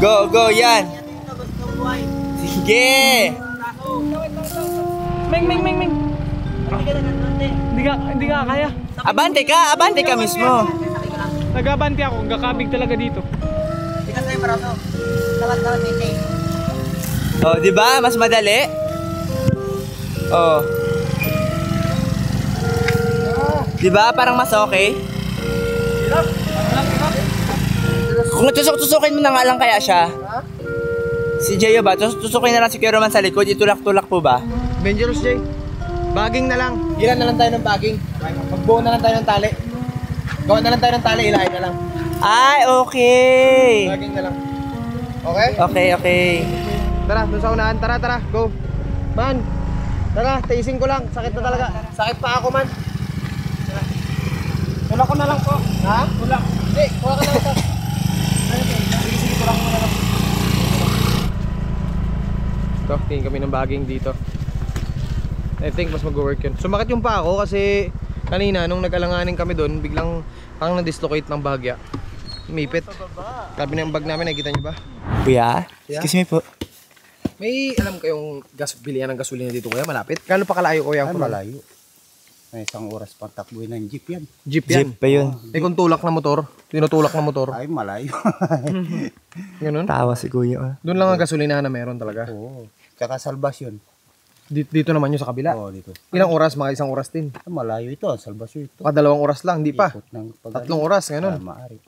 Go, yan. Sige. Meng. Hindi ka kaya. Abante ka mismo. Nag-abante ako, gakabig talaga dito. Oh, di ba? Mas madali. Oh. Di ba? Parang mas okay. Kung tusok-tusokin mo na nga lang kaya siya. Si Jayo ba? Tusukin na lang si Kuya Roman sa likod. Itulak-tulak po ba? Dangerous, Jay. Bagging na lang. Gilan na lang tayo ng bagging. Magbuo na lang tayo ng tali. Gawa na lang tayo ng tali, ilahin na lang. Ay, okay. Bagging na lang. Okay? Okay. Tara, dun sa unahan. Tara, go. Man, tara, tasing ko lang. Sakit na talaga. Sakit pa ako, man. Wala ko na lang po. Ha? Wala. Hindi, kuha ka lang ito. Sige, tulak mo na lang. Ito, tingin kami ng bagging dito. I think mas mag-work yun. Sumakit yung pa ako kasi kanina nung nag-alanganin kami doon, biglang parang na-dislocate ng bahagya. Umipit. Grabe na yung bag namin, nakikita nyo ba? Kuya, excuse me po. May alam kayong bilihan ng gasolina dito kuya, malapit? Gano'n pa kalayo kuya? Malayo. May isang oras pang takbuhin ng jeep yan. Jeep yan? Jeep pa yun. Eh kung tulak na motor, tinutulak na motor. Ay, malayo. Ganun? Tawa si kuya. Doon lang ang gasolina na meron talaga. Oo. Tsaka salbasyon. Dito naman yung sa kabila. Oo, dito. Ilang oras? Mga isang oras din. Malayo ito, salbasyon ito. 2 oras lang, hindi pa. 3 oras, ganun. Maari.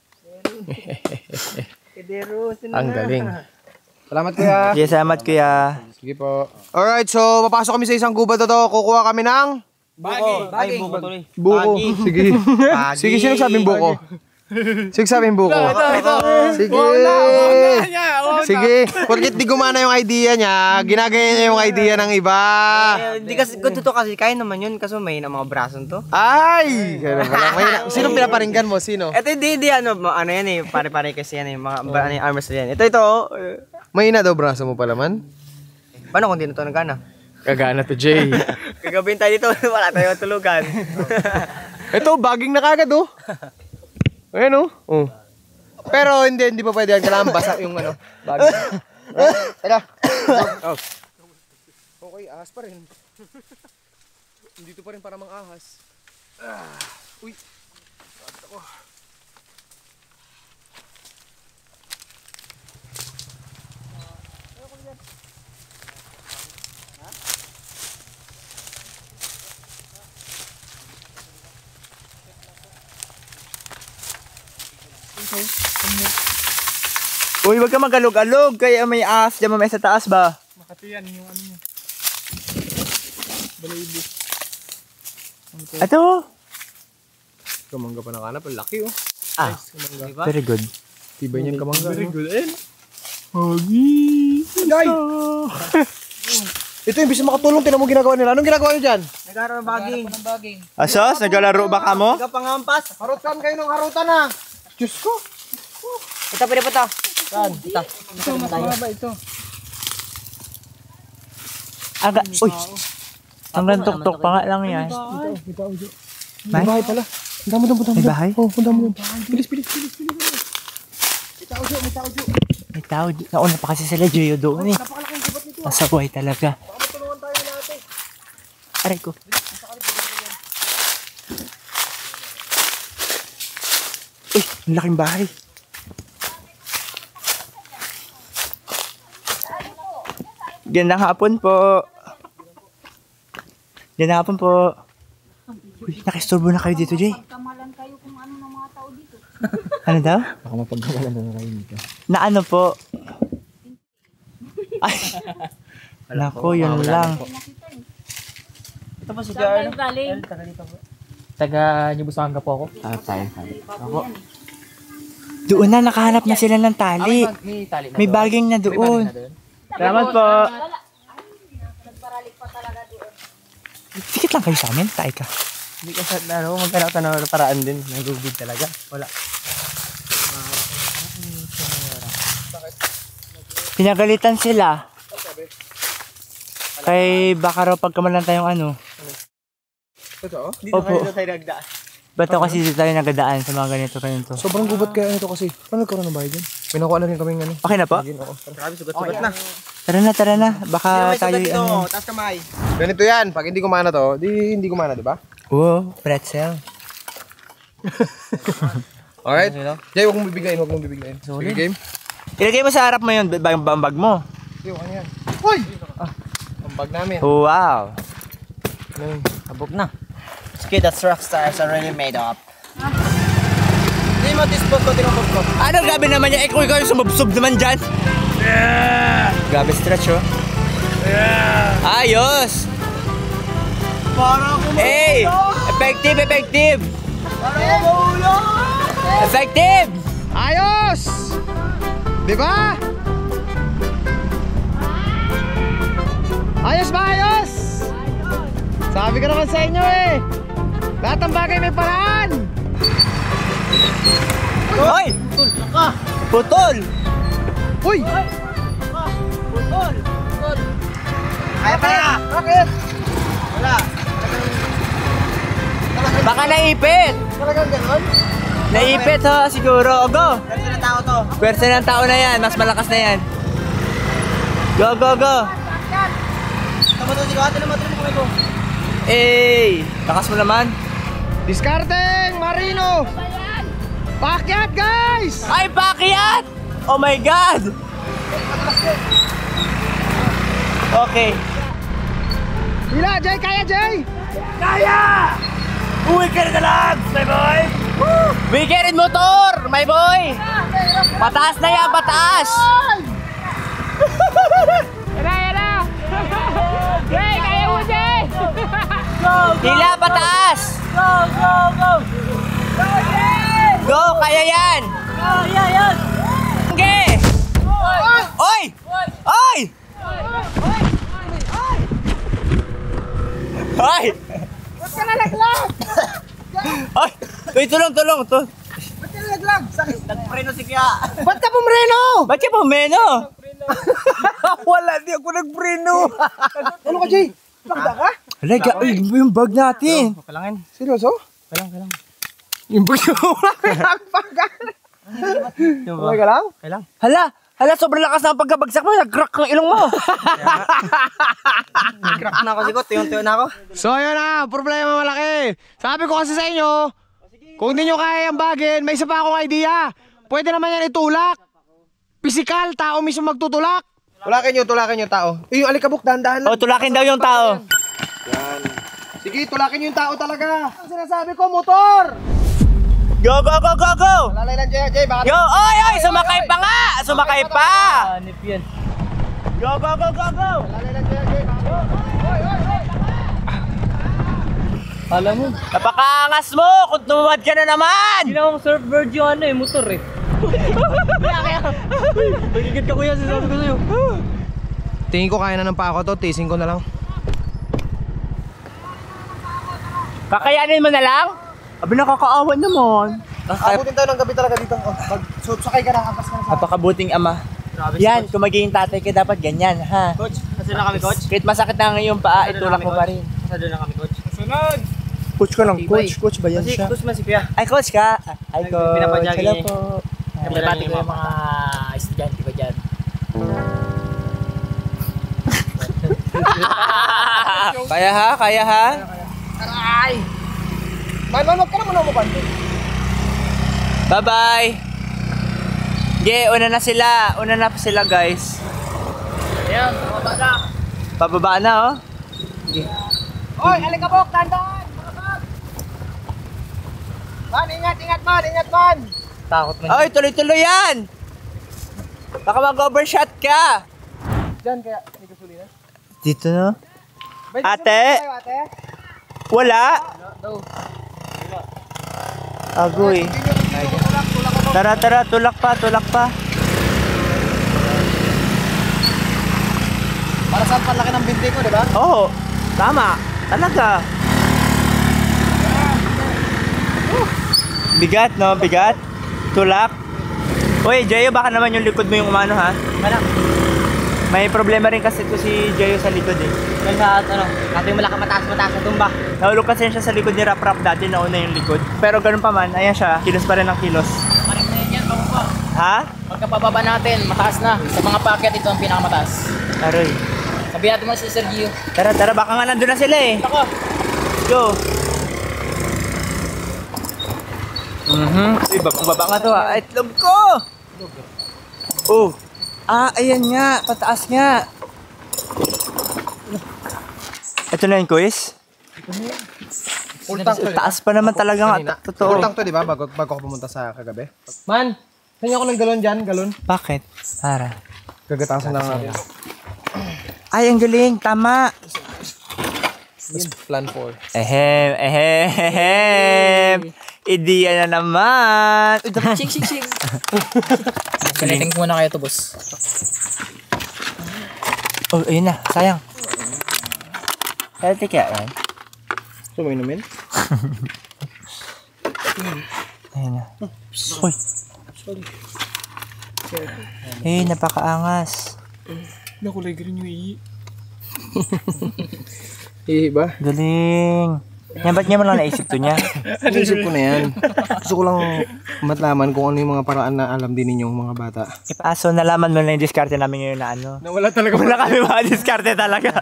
Ang galing. Salamat kuya. Sige, salamat kuya. Sige po. Alright, so papasok kami sa isang gubat na to. Kukuha kami ng buko. Sige. Sige, sino sabing buko? Sige, sabing buko. Sige. Sige. Porkit di gumana yung idea niya, ginagaya niya yung idea ng iba. Hindi kasi, kung totoo kasi, kaya naman yun. Kaso may na mga brason to. Ay! Sino pinaparinggan mo? Sino? Ito hindi ano yan eh. Pare-pare kasi yan eh. Mga ano yung armors yan. Ito. Mahina daw braso mo pala man? Paano kung di na ito nagana? Kagana to, Jay. Kagabin tayo dito. Wala tayo tulugan. Ito, bagging na kagad oh. Ayan oh. Pero hindi pa pwede yan. Kailangan basa yung ano, bagging. Tara. Okay, ahas pa rin. Dito pa rin para mang ahas. Uy. Ako. Uy, wag ka magalog-alog. Kaya may ahas dyan mamaya sa taas ba? Makati yan yung ano niya. Balayibo. Ito. Kamangga pa nakanap. Ang laki oh. Ah, nice, very good. Tibay niyan kamangga. Very good. Ayun. Hagi. Ay! Ito yung bisa makatulong. Tinan mo ginagawa nila. Anong ginagawa nyo dyan? Nagkaroon ng baging. Asos, naglalaro ba ka mo? Nagkapangampas. Harutan kayo ng harutan ha. Diyos ko. Ito, pwede po ito. Saan? Ito. Ito, mas mababa ito. Aga, uy. Hanggang tuktok pa nga lang yan. May bahay pala. Punta mo. May bahay? Oo, punta mo. Bilis. May tao, Jo. May tao. Nauna pa kasi sila Gio doon eh. Napakalaking gubat nito. Masabay talaga. Baka matulungan tayo natin. Aray ko. Uy, ang laking bahay. Gandang hapon po. Gandang hapon po. Uy, nakistorbo na kayo dito, Jay. Pagkamalan kayo kung ano ng mga tao dito. Ano daw? Baka mapagkamalan na kayo dito. Na ano po? Ay. Naku, yun lang. Ito po si Saan kayo galing? Taga Busuanga po ako. Tayo. Ako. Doon na, nakahanap na sila ng tali. May baging na doon. Salamat po. Nagparalik pa talaga doon. Sikit lang kayo sa amin, tayo ka. Hindi ka sa magkano ka na paraan din. Nagugud talaga. Wala. Pinagalitan sila. Kay baka raw pagkamalan tayong ano. Totoo? Opo. tayo nagdaan. Ba't kasi dito tayo nagadaan sa mga ganito. Sobrang gubat kaya nito kasi. Paano nagkaroon ng bahay dyan? Pinakuha na rin kaming ano. Okay na po? Grabe, sugat-sugat na. Tara na. Baka tayo ano. Taas kamay. Ganito yan. Pag hindi kumana to, hindi kumana, di ba? Wow, pretzel. Alright? Jay, huwag mong bibiglayin. Sige, game? Ilagay mo sa harap mo yun, bag mo. Sige, ano yan? Uy! Ang bag namin. Wow. Abog na. Okay, that's rock stars are really made up. Hindi mo tispot ko, tinupot ko. Ano, grabe naman yan. Ikaw yung sumubsob naman dyan. Yeah! Grabe stretch, oh. Yeah! Ayos! Para ako Hey! Effective! Para ako Effective! Ayos! Di ba? Ayos ba? Ayos! Sabi ko naman sa inyo eh. Lahat ng bagay may paraan. Hoy! Putol! Uy! Putol! Kaya pa na! Bakit? Wala. Baka naipit! Talagang ganon? Naipit ha, siguro. Go! Pwerte ng tao to. Pwersa ng tao na yan. Mas malakas na yan. Go! Tama to, sige. Ate naman, mo ko. Hey! Lakas mo naman. Discarding Marino! Pakyat guys! Ay, pakyat! Oh my God! Okay. Hila, Jay! Kaya, Jay! Kaya! Weekend na lang, my boy! Weekend motor, my boy! Pataas na yan, pataas! Yan! Jay, kaya mo, Jay! Hila, pataas! Go! Go, kaya yan! Yan! Okay! Oy! Oy! Oy! Ba't ka nalaglag? Oy! Uy, tulong! Ba't ka nalaglag? Sakit. Nagpreno si Kya. Ba't ka pumreno? Ba't ka pumeno? Wala, di ako nagpreno. Ano ka, Jay? Nakita ka? Hala, yung bag natin. Kalangin. Seryoso? Kalang. Yung bag mo lang pagkakan. Okay ka lang? Kalang. Hala, sobrang lakas ng pagkabagsak mo. Nag-crack ang ilong mo. Crack na ako sigot. Tuyon na ako. So yun na, problema malaki. Sabi ko kasi sa inyo, kung di nyo kaya yung bagin, may isa pa akong idea. Pwede naman yan itulak. Pisikal, tao mismo magtutulak. Tulakin nyo tao. Yung alikabok, dahan-dahan lang. O, tulakin daw yung tao. Yan. Sige, tulakin nyo yung tao talaga. Ang sinasabi ko, motor! Go, go, go, go, go! Lalay lang, Jay. Go! Oy, oy! Sumakay pa nga! Sumakay pa! Hanip yan. Go, go, go, go, go! Lalay lang, Jay. Oy! Alam mo. Napakaangas mo! Kung tumawad ka na naman! Ginawang surfboard yung ano eh, motor eh. Kaya. Pagigit ka kuya, sinasabi ko sa'yo. Tingin ko kaya na ng pako to, tising ko na lang. Kakayanin mo na lang? Abi, nakakaawa naman. Abutin tayo ng gabi talaga dito. Pag sakay ka na, ampas ka na sa... Napakabuting ama. Yan, kung magiging tatay ka, dapat ganyan, ha? Coach, kasi na kami, coach. Kahit masakit na ngayon paa, itulak mo pa rin. Kasi na kami, coach. Sunod! Coach ka lang, coach. Coach ba yan Kasi siya? coach man si Kuya. Ay, coach ka? Ay, coach. Pinapadyagi Hello niya. po. Kabati ko yung mga estudyante ko dyan. Kaya ha? Kaya ha? Aray! Wag ka na muna umupan. Bye-bye! Okay, una na sila. Una na sila, guys. Ayan, pababa na. Pababa na, oh. Oy, alikabok, tandaan! Man, ingat man! Takot man. Oy, tuloy-tuloy yan! Baka mag-overshot ka! Diyan kaya, may gasolina? Dito, no? May Ate? gasolina tayo, ate? Wala? Agoy. Tara, tara, tulak pa. Para saan palaki ng binti ko, di ba? Oo, tama. Talaga. Bigat, no? Bigat. Tulak. Uy, Jayo, baka naman yung likod mo yung umano, ha? Malak. May problema rin kasi ito si Jayo sa likod, eh. Kasi natin malaki mataas na tumba. Nahulog kasi siya sa likod ni Rap dati, nauna yung likod. Pero ganun pa man, ayan siya, kilos pa rin ang kilos. Parik na yan, pababa. Ha? Pagkapababa natin, mataas na. Sa mga packet, ito ang pinakamataas. Aroy. Sabihin natin mo si Sergio. Tara, baka nga nandun na sila, eh. Ako. Go! Uy, baba nga to, ha. Ay, itlog ko! Oh! Ah, ayan nga. Pataas nga. Ito na yung quiz? Taas pa naman talaga nga. Totoo. Ultang to, di ba? Bago ako pumunta sa kagabi. Man, sanya ako ng galon dyan, galon. Bakit? Para. Gagatasan lang natin. Ay, ang galing. Tama. Plan 4. Ehem. Ideya na naman. Sing. Kaliting ko muna kayo to, boss. Oh, ayun na. Sayang. Healthy kaya yan? Gusto mo inumin? Ayun na. Uy. Eh, napakaangas. Nakulay green yung iyi. Iyi ba? Galing. Yan, ba't niya mo lang naisip to niya? Naisip ko na yan. Gusto ko lang matlaman kung ano yung mga paraan na alam din ninyong mga bata. So, nalaman mo na yung diskarte namin ngayon na ano? Nawala talaga. Wala kami mga diskarte talaga.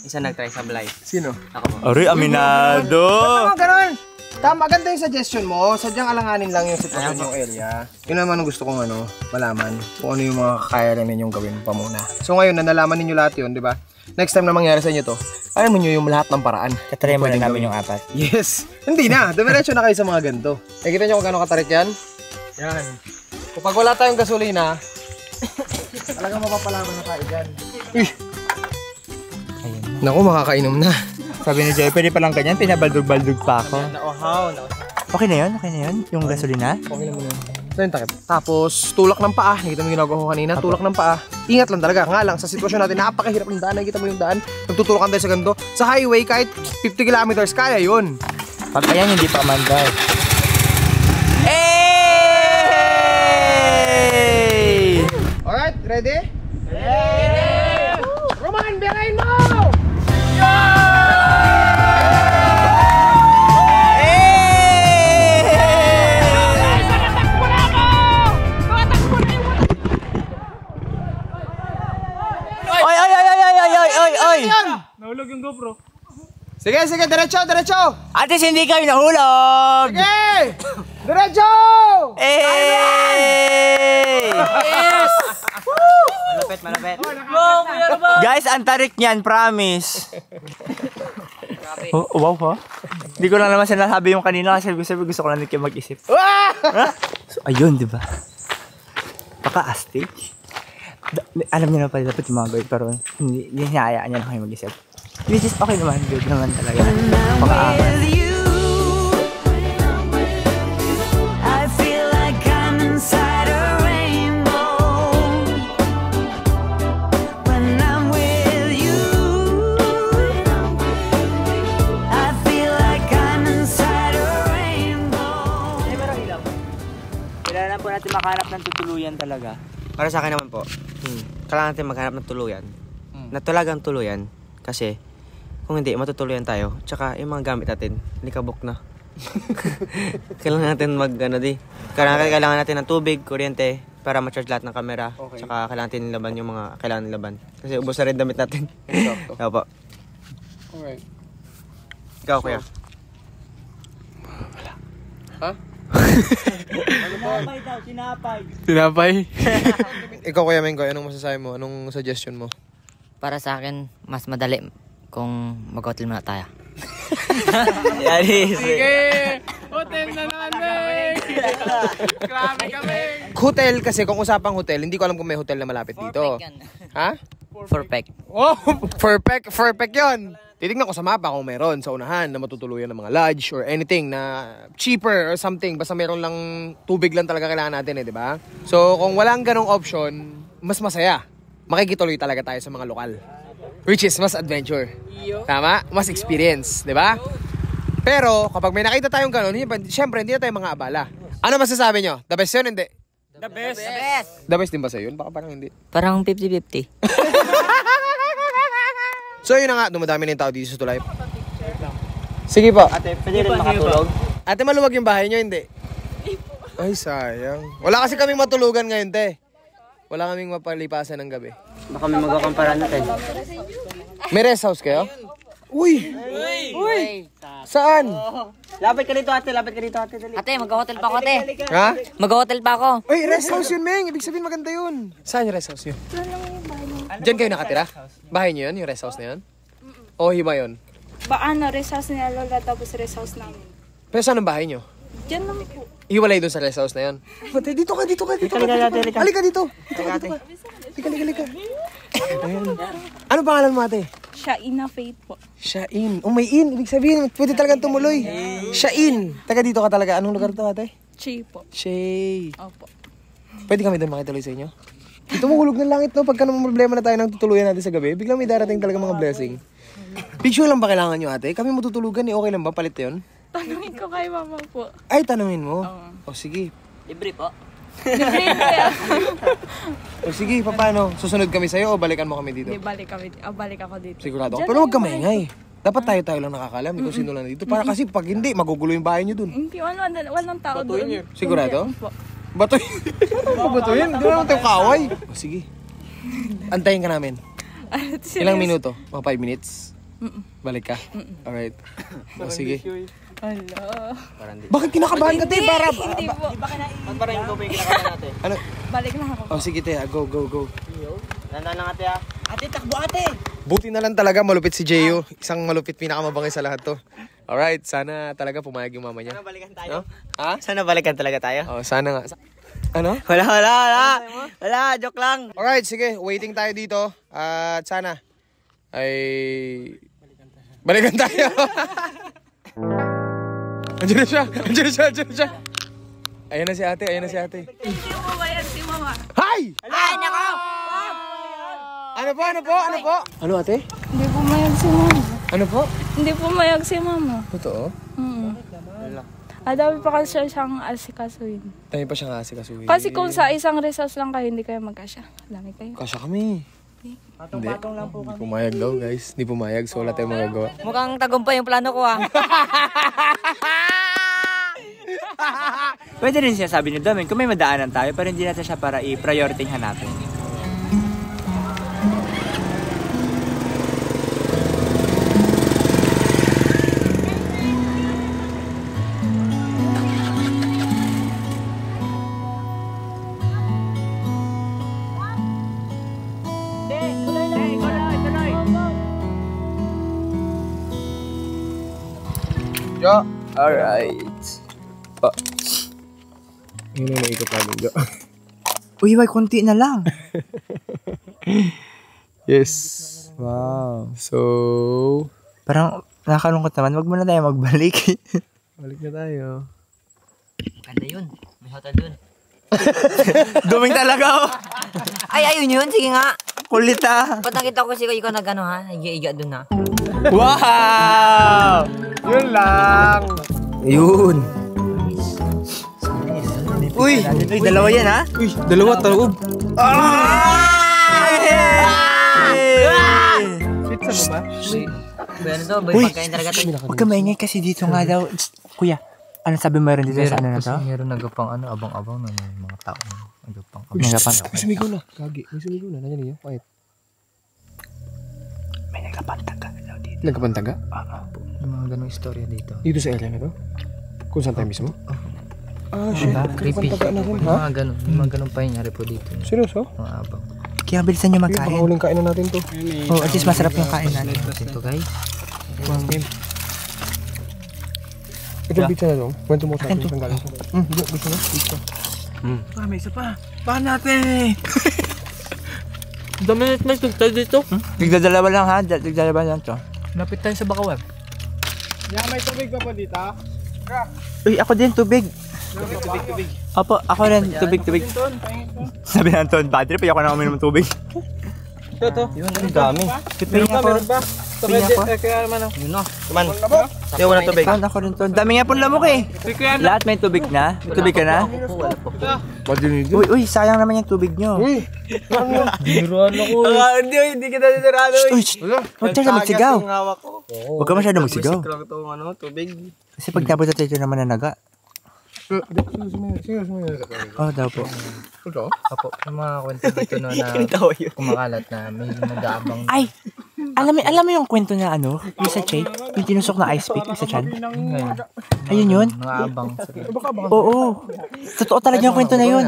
Isa nag-try sa blind. Sino? Ako po. Aray, aminado. Ba't naman ganun? Tama, maganda yung suggestion mo. Sadyang alanganin lang yung sitwasyon yung area. Yun naman ang gusto kong malaman. Kung ano yung mga kaya rin ninyong gawin pa muna. So ngayon, na nalaman ninyo lahat yun, di ba? Next time na mangyari sa inyo to, alam mo nyo yung lahat ng paraan. Katry mo na namin yung apat. Yes! Hindi na! Dumiretso na kayo sa mga ganito. Nakikita nyo kung gano'ng katarik yan? Yan. Kapag wala tayong gasolina, talagang mapapalaman na tayo dyan. Naku, makakainom na. Sabi ni Joy, pwede palang ganyan, pinabaldog-baldog pa ako. Nauhaw. Okay na yun? Yung gasolina? Okay naman yun. So yun, takip. Tapos, tulak ng paa. Nakita mo yung ginagawa ko kanina. Tulak ng paa. Ingat lang talaga. Nga lang, sa sitwasyon natin, napakahirap ng daan. Nakikita mo yung daan. Nagtutulakan tayo sa ganito. Sa highway, kahit 50 kilometers, kaya yun. Pag ayan, hindi pa mandar. Hey! Alright, ready? Ready! Roman, behind mo! Oy! Nahulog yung GoPro. Sige, diretso! Atis, hindi kayo nahulog! Sige! Diretso! Hey! Yes! Malapit. Guys, ang tarik niyan, promise. Oh, wow ha? Hindi ko lang naman sinasabi yung kanina kasi gusto ko lang din kayo mag-isip. So, ayun, di ba? Paka-astig. Alam niyo na pala dapat yung mga gawin, pero hindi hinahayaan niya na kayo mag-isip. Which is okay naman, good naman talaga. Paka-angas. I feel like I'm inside a rainbow when I'm with you. I feel like I'm inside a rainbow. Kailangan po natin makahanap ng tutuluyan talaga. Para sa akin naman po, kailangan natin maghanap ng tuluyan. Na talagang tuluyan. Kasi, kung hindi, matutuluyan tayo. Tsaka, yung mga gamit natin, likabok na. Kailangan natin kailangan natin ng tubig, kuryente, para ma-charge lahat ng camera. Okay. Tsaka, kailangan natin nilaban yung mga kailangan nilaban. Kasi, ubos na rin damit natin. Exacto. Opo. Alright. Ikaw, kuya. Ha? Tinapay daw, tinapay. Tinapay? Ikaw, Kuya Mengo, anong masasabi mo? Anong suggestion mo? Para sa akin, mas madali kung mag-hotel muna tayo. Sige! Hotel na naman, Meg! Grabe kami! Hotel kasi, kung usapang hotel, hindi ko alam kung may hotel na malapit dito. Ha? Perfect. Oh, perfect. Perfect yun. Titignan ko sa mapa kung meron sa unahan na matutuluyan ng mga lodge or anything na cheaper or something. Basta meron lang tubig lang talaga kailangan natin di ba? So, kung walang ganong option, mas masaya. Makikituloy talaga tayo sa mga lokal. Which is mas adventure. Tama? Mas experience, di ba? Pero, kapag may nakita tayong ganon, syempre, hindi na tayo mga abala. Ano masasabi nyo? The best yun, hindi? The best. The best. The best din ba sa'yo yun? Baka parang hindi. Parang 50-50. So yun na nga, dumadami na yung tao dito sa tulay. Sige po. Ate, pwede rin makatulog? Ate, maluwag yung bahay nyo, hindi? Ay, sayang. Wala kasi kaming matulugan ngayon, te. Wala kaming mapalipasan ng gabi. Baka may magkakampara natin. May rest house kayo? Uy! Uy! Saan? Lapit ka dito, ate. Lapit ka dito, ate. Dali. Ate, mag-hotel pa ako, ate. Ha? Mag-hotel pa ako. Uy, rest house yun, Meng. Ibig sabihin maganda yun. Saan yung rest house yun? Diyan kayo nakatira? Bahay niyo yun? Yung rest house na yun? O hiba yun? Rest house nila lola tapos rest house namin. Pero saan ang bahay niyo? Diyan lang po. Hiwalay doon sa rest house na yun? Mate, dito ka. Halika dito. Halika. Ano pangalan mo, ate? Shaina Faith po. Shain. Oh, may in. Ibig sabihin, pwede talagang tumuloy. Shain. Taga dito ka talaga. Anong lugar to, ate? Che po. Che. Opo. Pwede kami doon makituloy sa inyo? Dito mahulog ng langit, no? Pagka naman problema na tayo ng tutuluyan natin sa gabi, biglang may darating talaga mga blessing. Picture lang ba kailangan nyo, ate? Kami matutulugan, okay lang ba? Palit yun? Tanungin ko kay mama po. Ay, tanungin mo? O sige. Libre po. Libre po. O sige, paano? Susunod kami sa'yo o balikan mo kami dito? Balik ako dito. Sigurado. Pero huwag ka maingay. Dapat tayo lang nakakalam kung sino lang dito. Para kasi pag hindi, magugulo yung bahay nyo dun. Hindi, walang tao doon. Sigurado? Batoy. Batoyin? Hindi naman tayo kaway. O sige. Antayin ka namin. Ilang minuto? Mga 5 minutes? Balik ka? Alright. O sige. Ala. Bakit kinakabahan ka, te? Hindi po. Parang ikaw pa yung kinakabahan natin. Ano? Balik na ako. O sige, te. Go. Tandaan lang, ate, ha? Ate, takbo, ate! Buti na lang talaga malupit si Jeyo. Isang malupit pinakamabangis sa lahat to. Alright, sana talaga pumayag yung mama niya. Sana balikan tayo. No? Ha? Sana balikan talaga tayo. Oh, sana nga. Ano? Wala, joke lang. Alright, sige. Waiting tayo dito. At sana ay balikan tayo. Andiyan na siya. Ayan na si ate. Hindi po ba yan si mama? Hi! Ay, nako! Ano po? Ano, ate? Hindi po mayag si mama. Ano po? Hindi po mayag si mama. Totoo? Dami pa kasi siyang asikasuhin. Dami pa siyang asikasuhin. Kasi kung sa isang resource lang kayo, hindi kayo magkasya. Dami kayo. Kasya kami. Hindi. Hindi pumayag daw, guys. Hindi pumayag, so wala tayong magagawa. Mukhang tagumpay yung plano ko, ah. Pwede rin siya sabi ni Domen, kung may madaanan tayo, pero hindi natin siya para i-priorityhan natin. Jo. Alright. Oh. Yun yung naikot namin, Jo. Uy, may konti na lang. Yes. Wow. So, parang nakakalungkot naman. Wag mo na tayo magbalik. balik na tayo. Ganda yun. May hotel dun. Duming talaga oh. Ay, ayun yun. Sige nga. Kulit ah. Ba't nakita ko kasi ikaw nag-ano ha? Nag-iiga dun ha? Wow! Yun lang. Yun. Uy, dalawa yan ha? Uy, dalawa taob. Pizza mo ba? Kuya, ano to? Boy, pagkain talaga to. Huwag ka maingay kasi dito nga daw. Kuya, ano sabi mo rin dito sa ano na to? Meron nagapang ano, abang-abang na mga tao. Nagapang May sumigaw na. Gagi, may sumigaw na. Nandiyan niyo. Quiet. May nagkapantaga daw dito. Nagkapantaga? Yung mga ganong istorya dito. Dito sa area na to? Kung saan tayo mismo? Ah, shit. Creepy. Nagkapantaga na rin, Yung ha? mga ganong pangyayari po dito. Seryoso? Mga abang. Kaya bilisan nyo Baka magkain. huling kain na natin to. Oh, at least masarap yung kain natin. Ito guys. Ito pizza na to. Kwento mo sa akin kung galing sa. Gusto na? Pizza. May isa pa. Baka natin. Dami na tayo dito. Tigdadalawa lang ha. Tigdadalawa lang to. Napit tayo sa Bakawan. May tubig ka pa dito? Uy, ako din tubig. Tubig. Opo, ako rin tubig. Sabi na Anton, bad trip, ayoko na uminom ng tubig. Ito. Yun, ang dami. Meron ba? Pinya ko. Kaya naman ako. Yun na. Kuman. Ayaw ng tubig. Ako rin to. Dami nga pong lamok eh. Lahat may tubig na. May tubig ka na? Uy, sayang naman yung tubig nyo. Uy! Biruan ako eh. Hindi kita dinarado eh. Uy, huwag tayo na magsigaw. Huwag ka masyado magsigaw. Lang itong tubig. Kasi pag tapos natin ito naman na naga. Oh, daw po. Apo, yung mga kwento dito no na kumakalat na may nag-aabang. Ay! Alam mo yung kwento na ano? Yung sa Che? Yung tinusok na ice pick sa chan? Ayun yun? Nag-aabang. Oo. Totoo talaga yung kwento na yun.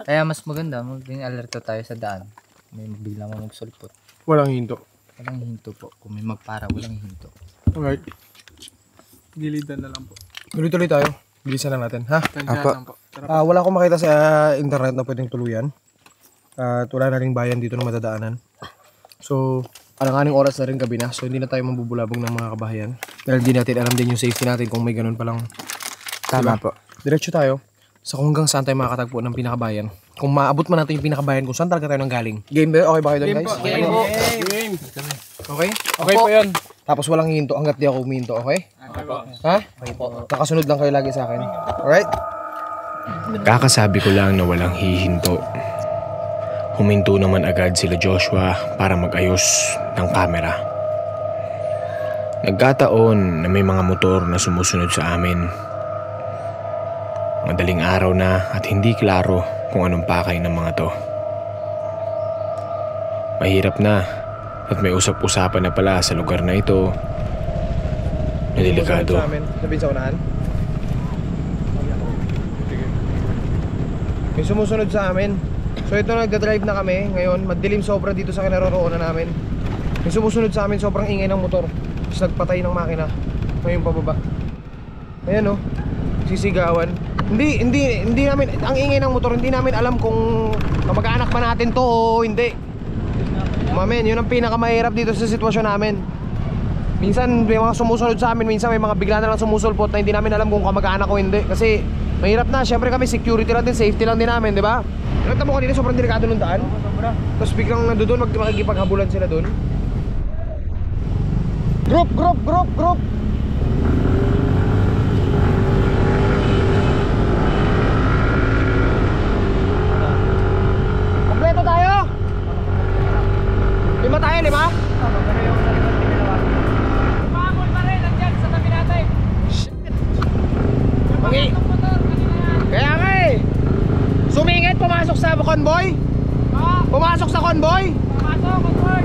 Kaya mas maganda, maging alerto tayo sa daan. May biglang magsulpot. Walang hinto. Walang hinto po. Kung may magpara, walang hinto. Alright. Gilidan na lang po. Tuloy-tuloy tayo. Bilisan lang natin, ha? Apo. Wala akong makita sa internet na pwedeng tuluyan. At wala na ring bayan dito na madadaanan. So, alanganing oras na rin gabi na. So, hindi na tayo mambubulabog ng mga kabahayan. Dahil hindi natin alam din yung safety natin kung may ganun palang. Tama po. Diretso tayo sa kung hanggang saan tayo makakatagpo ng pinakabayan. Kung maabot man natin yung pinakabayan kung saan talaga tayo nang galing. Game ba? Okay ba kayo doon, guys? Game. Okay? Okay po yun. Tapos walang hinto hanggat di ako huminto, okay? Ha? Nakasunod lang kayo lagi sa akin. Alright? Kakasabi ko lang na walang hihinto. Huminto naman agad sila Joshua para mag-ayos ng kamera. Nagkataon na may mga motor na sumusunod sa amin. Madaling araw na at hindi klaro kung anong pakay ng mga to. Mahirap na at may usap-usapan na pala sa lugar na ito na delikado. Sabihin sa unahan. May sumusunod sa amin. So ito nagdadrive na kami. Ngayon, madilim sobra dito sa kinaroroonan namin. May sumusunod sa amin, sobrang ingay ng motor. Tapos nagpatay ng makina. Ngayon pababa. Ayan o. Sisigawan. Hindi namin, ang ingay ng motor, hindi namin alam kung kamag-anak pa natin to o hindi. Mamen, yun ang pinakamahirap dito sa sitwasyon namin. Minsan may mga sumusunod sa amin, minsan may mga bigla na lang sumusulpot na hindi namin alam kung kamag-anak o hindi. Kasi mahirap na, syempre kami security lang din, safety lang din namin, di ba? Nakita mo kanina, sobrang delikado ng daan. Tapos biglang nandoon, makikipaghabulan sila doon. Group! Kompleto tayo? 5 tayo, 5? Pangol pa rin, nandiyan sa tabi natin. Shit! Okay. Kaya nga eh. Sumingit, pumasok sa convoy? Pumasok sa convoy? Convoy.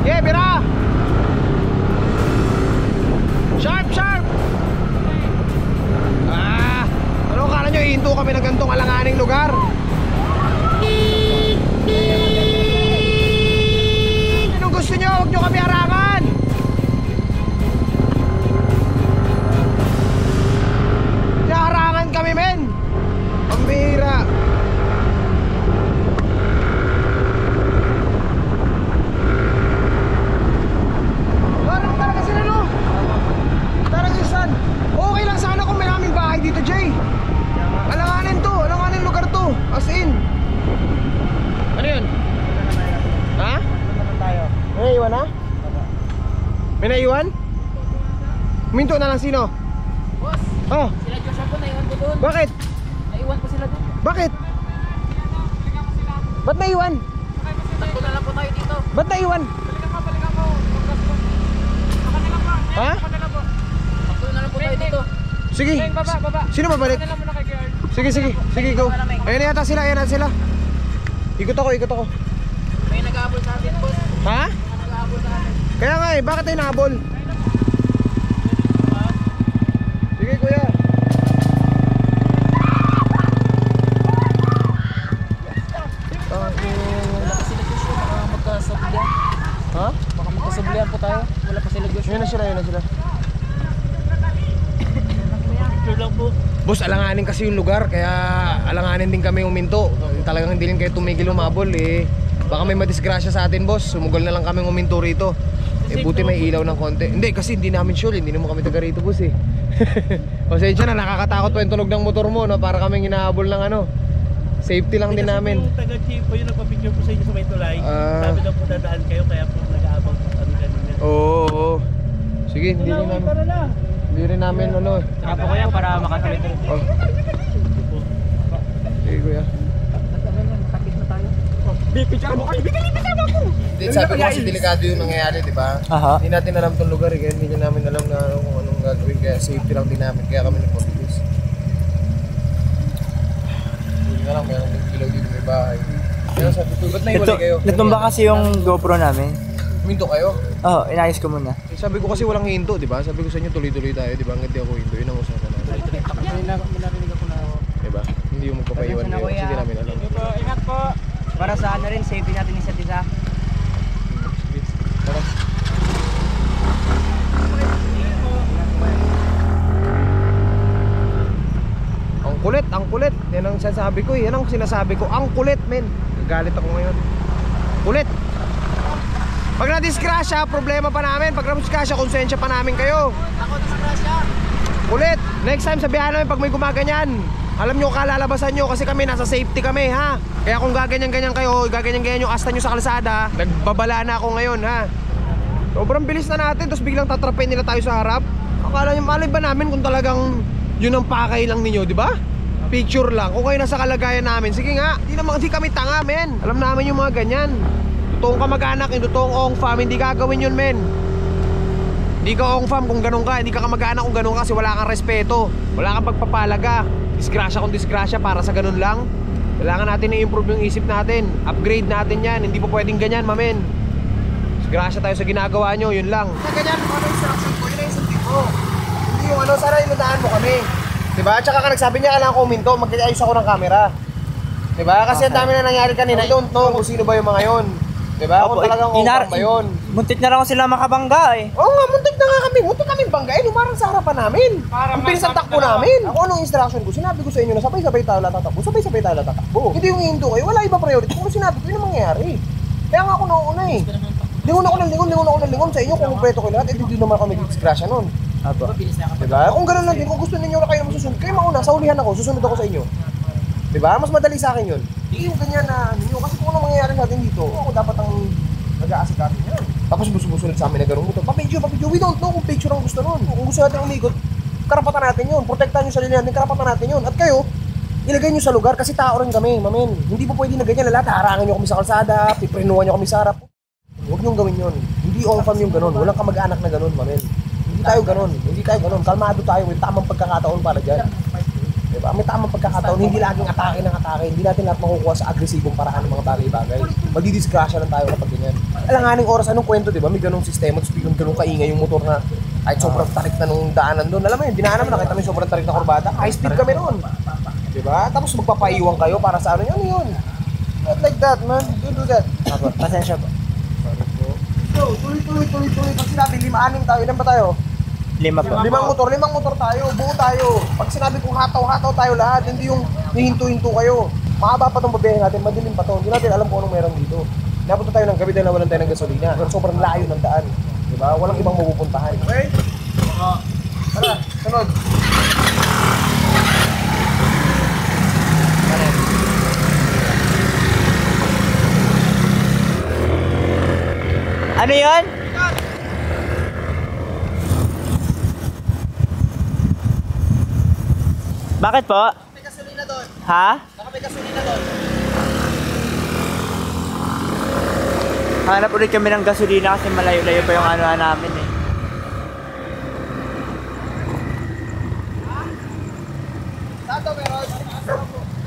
Yeah, bira! Sharp! Ano kala nyo, ihinto kami ng gantong alanganing lugar? Anong gusto nyo? Huwag nyo kami harangan! Huminto na lang sino? Boss, Oh, sila Joshua po, naiwan ko doon. bakit? Naiwan ko sila doon. Bakit? Ba't naiwan? Takbo na lang po tayo dito. Ba't naiwan? Balikan po. Ha? Takbo na lang po tayo dito. Sige. Baba. Sino babalik? Sige, go. Ayan na yata sila, Ikot ako. May nag-aabol sa atin, boss. Ha? Nag-aabol sa atin. Kaya nga bakit tayo nahabol? Sige kuya. Wala pa sila Joshua, baka magkasablihan. Ha? Baka magkasablihan po tayo. Wala pa sila Joshua. Yun na sila. Picture lang po. Boss, alanganin kasi yung lugar, kaya alanganin din kami uminto. Talagang hindi rin kayo tumigil umabol eh. Baka may madisgrasya sa atin, boss. Sumugal na lang kami uminto rito. Eh buti may ilaw ng konti. Hindi, kasi hindi namin sure, hindi naman kami taga rito, boss eh. Pasensya na, nakakatakot pa yung tunog ng motor mo, no? Para kaming hinahabol ng ano. Safety lang din namin. Yung taga-chief po yung nagpa-picture po sa inyo sa may tulay. Sabi daw po dadaan kayo, kaya po nag-aabang po kami kanina. Oo. Sige, hindi rin namin. Hindi rin namin ano. Saka po kaya para makatuloy. Oh. Sige kuya. Picture mo kayo. Picture mo ako. Hindi, sabi ko kasi delikado yung nangyayari, di ba? Hindi natin alam tong lugar, kaya hindi namin alam na kung anong gagawin, kaya safety lang din namin, kaya kami nagpapagis. Hindi na lang, mayroong ilaw dito may bahay. Kaya sabi ko, ba't naiwalay kayo? Natumba kasi yung GoPro namin. Huminto kayo? Oo, inayos ko muna. Eh, sabi ko kasi walang hinto, di ba? Sabi ko sa inyo tuloy-tuloy tayo, di ba? Hanggang di ako hinto, yun ang usapan natin. Narinig ako na Diba? Hindi yung magpapaiwan kayo, kasi hindi namin alam. Ingat po. Para sa ano rin, safety natin isa't isa. Tara. Ang kulit. Yan ang sinasabi ko, yan ang sinasabi ko. Ang kulit, men. Nagalit ako ngayon. Kulit. Pag na-disgrasya, problema pa namin. Pag na-disgrasya, konsensya pa namin kayo. Ako disgrasya. Kulit. Next time, sabihan namin pag may gumaganyan. Alam nyo, kalalabasan nyo kasi kami nasa safety kami, ha? Kaya kung gaganyan-ganyan kayo, gaganyan-ganyan yung asta nyo sa kalsada, nagbabala na ako ngayon, ha? Sobrang bilis na natin, tapos biglang tatrapin nila tayo sa harap. Akala nyo, malay ba namin kung talagang yun ang pakay lang ninyo, di ba? Picture lang. Kung kayo nasa kalagayan namin, sige nga, di kami tanga, men. Alam namin yung mga ganyan. Totoong kamag-anak, yung totoong ong-fam, hindi gagawin yun, men. Hindi ka ong-fam kung ganun ka, hindi ka kamag-anak kung ganun ka kasi wala kang respeto, wala kang pagpapalaga. Disgrasya kung disgrasya para sa ganun lang. Kailangan natin i-improve yung isip natin. Upgrade natin yan. Hindi po pwedeng ganyan, mamen. Disgrasya tayo sa ginagawa nyo, yun lang. Sa ganyan, kung ano yung instruction ko, yun ang instruction ko. Hindi yung ano, sana inundahan mo kami. Diba? Tsaka ka nagsabi niya, kailangan ko uminto, mag-ayos ako ng camera. Diba? Kasi ang dami na nangyari kanina. I don't know kung sino ba yung mga yun. Diba? Kung talagang ong-fam ba yun. Muntik na lang sila makabangga eh. Oo nga, muntik na nga kami. Muntik kami banggain. Umarang sa harapan namin. Ang bilis ang takbo namin. Ako anong instruction ko? Sinabi ko sa inyo na sabay-sabay tayo tatakbo. Sabay-sabay tayo tatakbo. Hindi yung hinto kayo. Wala ibang priority. Kung sinabi ko, yun ang mangyayari. Kaya nga ako nauna eh. Lingon ako ng lingon sa inyo. Kung kompleto kayo lahat, hindi naman ako nag-disgrasya nun. Diba? Kung gano'n lang din, kung gusto ninyo na kayo na masusunod, kayo mauna, saulihan ako, susunod ako sa inyo. Diba? Mas madali sa akin yun. Hindi yung ganyan na ninyo. Kasi kung anong mangyayari natin dito, ako dapat ang nag-aasikaso niyan. Tapos busunod sa amin na gano'n motor. Papicture. We don't know kung picture ang gusto nun. Kung gusto natin umikot, karapatan natin yun. Protektahan yung sarili natin, karapatan natin yun. At kayo, ilagay nyo sa lugar kasi tao rin kami, mamen. Hindi po pwede na ganyan. Lahat, harangan nyo kami sa kalsada, piprenuhan nyo kami sa harap. Huwag nyo gawin yun. Hindi ong-fam yung gano'n. Walang kamag-anak na gano'n, mamen. Hindi tayo gano'n. Kalmado tayo. May tamang pagkakataon para dyan. Diba? May tamang pagkakataon. Hindi laging atake ng atake. Hindi natin lahat makukuha sa agresibong paraan ng mga bagay-bagay. Magdidisgrasya lang tayo kapag ganyan. Alanganing oras, anong kwento, diba? May ganung sistema. Tapos biglang ganung kaingay yung motor na kahit sobrang tarik na nung daanan doon. Alam mo yun, dinaanan mo, nakita mo yung sobrang tarik na kurbada. High speed kami noon. Diba? Tapos magpapaiwan kayo para sa ano yun. Not like that, man. Don't do that. Pasensya po. So, tuloy. Pag sinabi, 5-6 tayo. Ilan ba tayo? 5 po. 5 motor tayo. Buo tayo. Pag sinabi kong hataw tayo lahat, hindi yung hihinto-hinto kayo. Mahaba pa itong babiyahe natin, madilim pa ito. Hindi natin alam kung anong meron dito. Napunta tayo ng gabi dahil nawalan tayo ng gasolina. Pero sobrang layo ng daan. Diba? Walang ibang mapupuntahan. Okay? Tara, sunod. Ano yun? Bakit po? May gasolina doon. Ha? Baka may gasolina doon. Hanap ulit kami ng gasolina kasi malayo-layo pa yung ano namin eh. Saan to meron?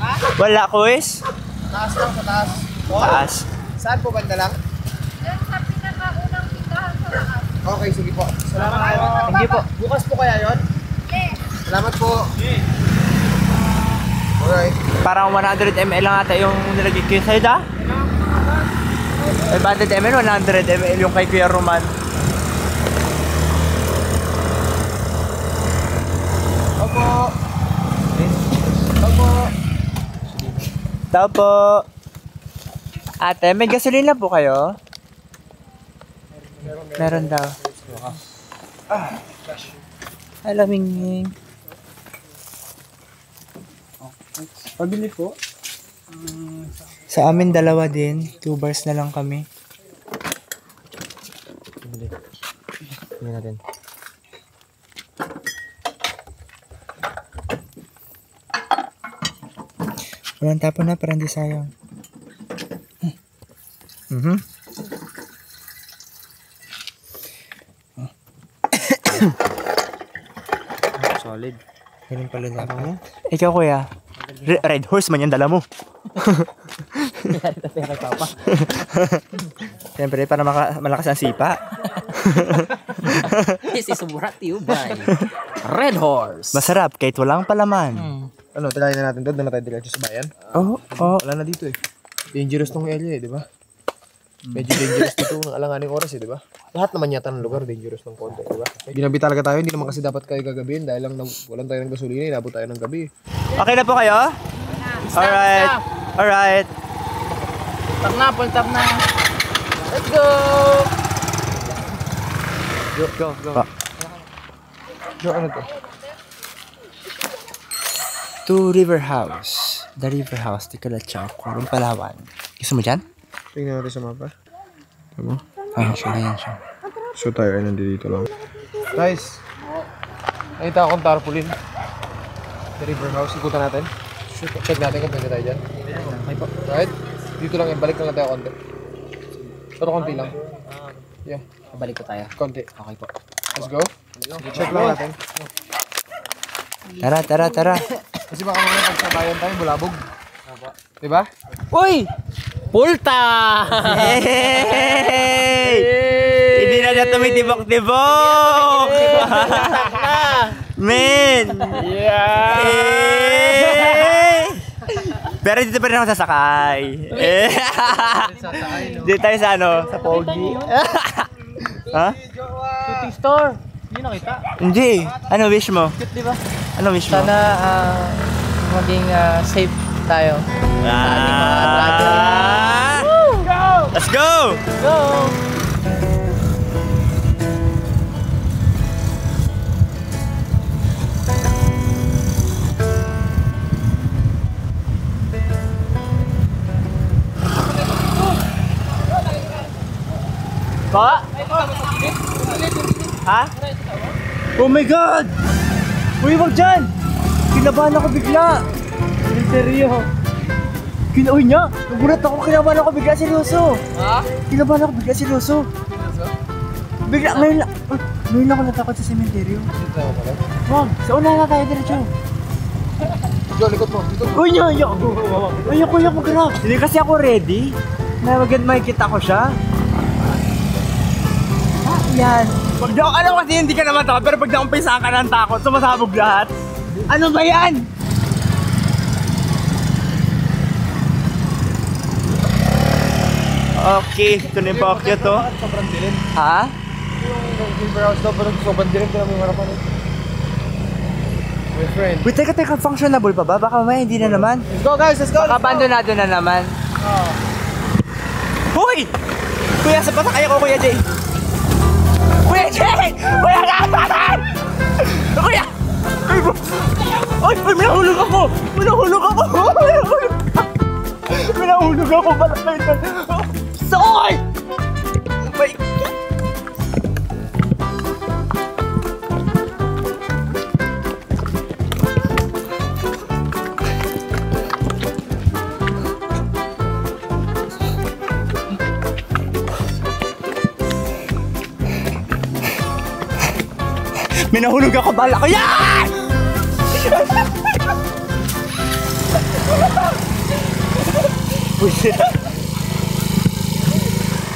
Ha? Wala, Kuis? Taas lang, sa taas. Taas. Saan po banda lang? Yan sa pinakaunang tindahan sa lakas. Okay, sige po. Salamat. Hindi po. Bukas po kaya yon? Salamat po. Alright. Parang 100 ml lang ata yung nilagay ko sa'yo, da? 500 ml, 100 ml yung kay Kuya Roman. Opo. Opo. Tao po. Ate, may gasolina po kayo? Meron daw. Hello, Mingming. Pabili po. Sa amin dalawa din, 2 bars na lang kami. Tingnan natin. Walang tapon na, parang di sayang. Solid. Ganun pala dapat. Ikaw, kuya. Red horse man yan dala mo. Kay Papa. Siyempre, para malakas ang sipa. This is brought to you by Red Horse. Masarap kahit walang palaman. Ano, tirahin na natin doon. Doon na tayo diretso sa bayan. Oo. Wala na dito eh. Dangerous tong area eh, di ba? Medyo dangerous dito ng alanganing oras eh, di ba? Lahat naman yata ng lugar dangerous ng konti, di ba? Ginabi talaga tayo, hindi naman kasi dapat kayo gagabihin dahil lang walang tayo ng gasolina, inabot tayo ng gabi. Okay na po kayo? Alright. Alright. Full tap na. Let's go! Go. Go, ano to? To River House. The River House, Tikalachaw, Kurong Palawan. Gusto mo dyan? Tingnan natin sa mapa. Tama? Ayan siya. So tayo ay nandito lang. Guys, nakita akong tarpaulin. The River House, ikutan natin. Check natin kung pwede tayo dyan. Okay po. Right? Dito lang, balik lang tayo konti. Pero konti lang. Yeah. Balik ko tayo. Konti. Okay po. Let's go. Check lang natin. Tara. Kasi baka mga pagsabayan tayo, bulabog. Diba? Uy! Pulta! Hey! Hindi na niya tumitibok-tibok! Men! Yeah! Hey! Pero dito pa rin ako sasakay. Dito tayo sa ano? Sa Pogi. Ha? Shooting star! Hindi nakita. Hindi. Ano wish mo? Cute, di ba? Ano wish mo? Sana maging safe tayo. Sa ating mga travel. Go! Let's go! Go! Pa? Ha? Oh my God! Uy, wag dyan! Kinabahan ako bigla! Seryo? Uy niya! Nagulat ako, kinabahan ako bigla, seryoso! Ha? Kinabahan ako bigla, seryoso! Bigla, ngayon lang ako natakot sa sementeryo. Wag, sa una na tayo diretso. Jo, likod mo. Uy niya, ayoko grab. Hindi kasi ako ready. Makikita ko siya. Yan. Pag daw, alam kasi hindi ka naman takot, pero pag naumpisa ka ng takot, sumasabog lahat. Ano ba yan? Okay, ito na yung Pokyo to. Sobrang dilim. Ha? Yung River House daw, pero sobrang dilim ko namin harapan eh. My friend. Wait, teka, functionable pa ba? Baka mamaya hindi na naman. Let's go guys, let's go! Baka abandonado na naman. Hoy! Kuya, sa patakay ako, Kuya Jay! Kuya Jay! Kuya Gapan! Kuya! Ay, minahulog ako! Minahulog ako! Soy! May... May nahulog ako, bala ko. Yan!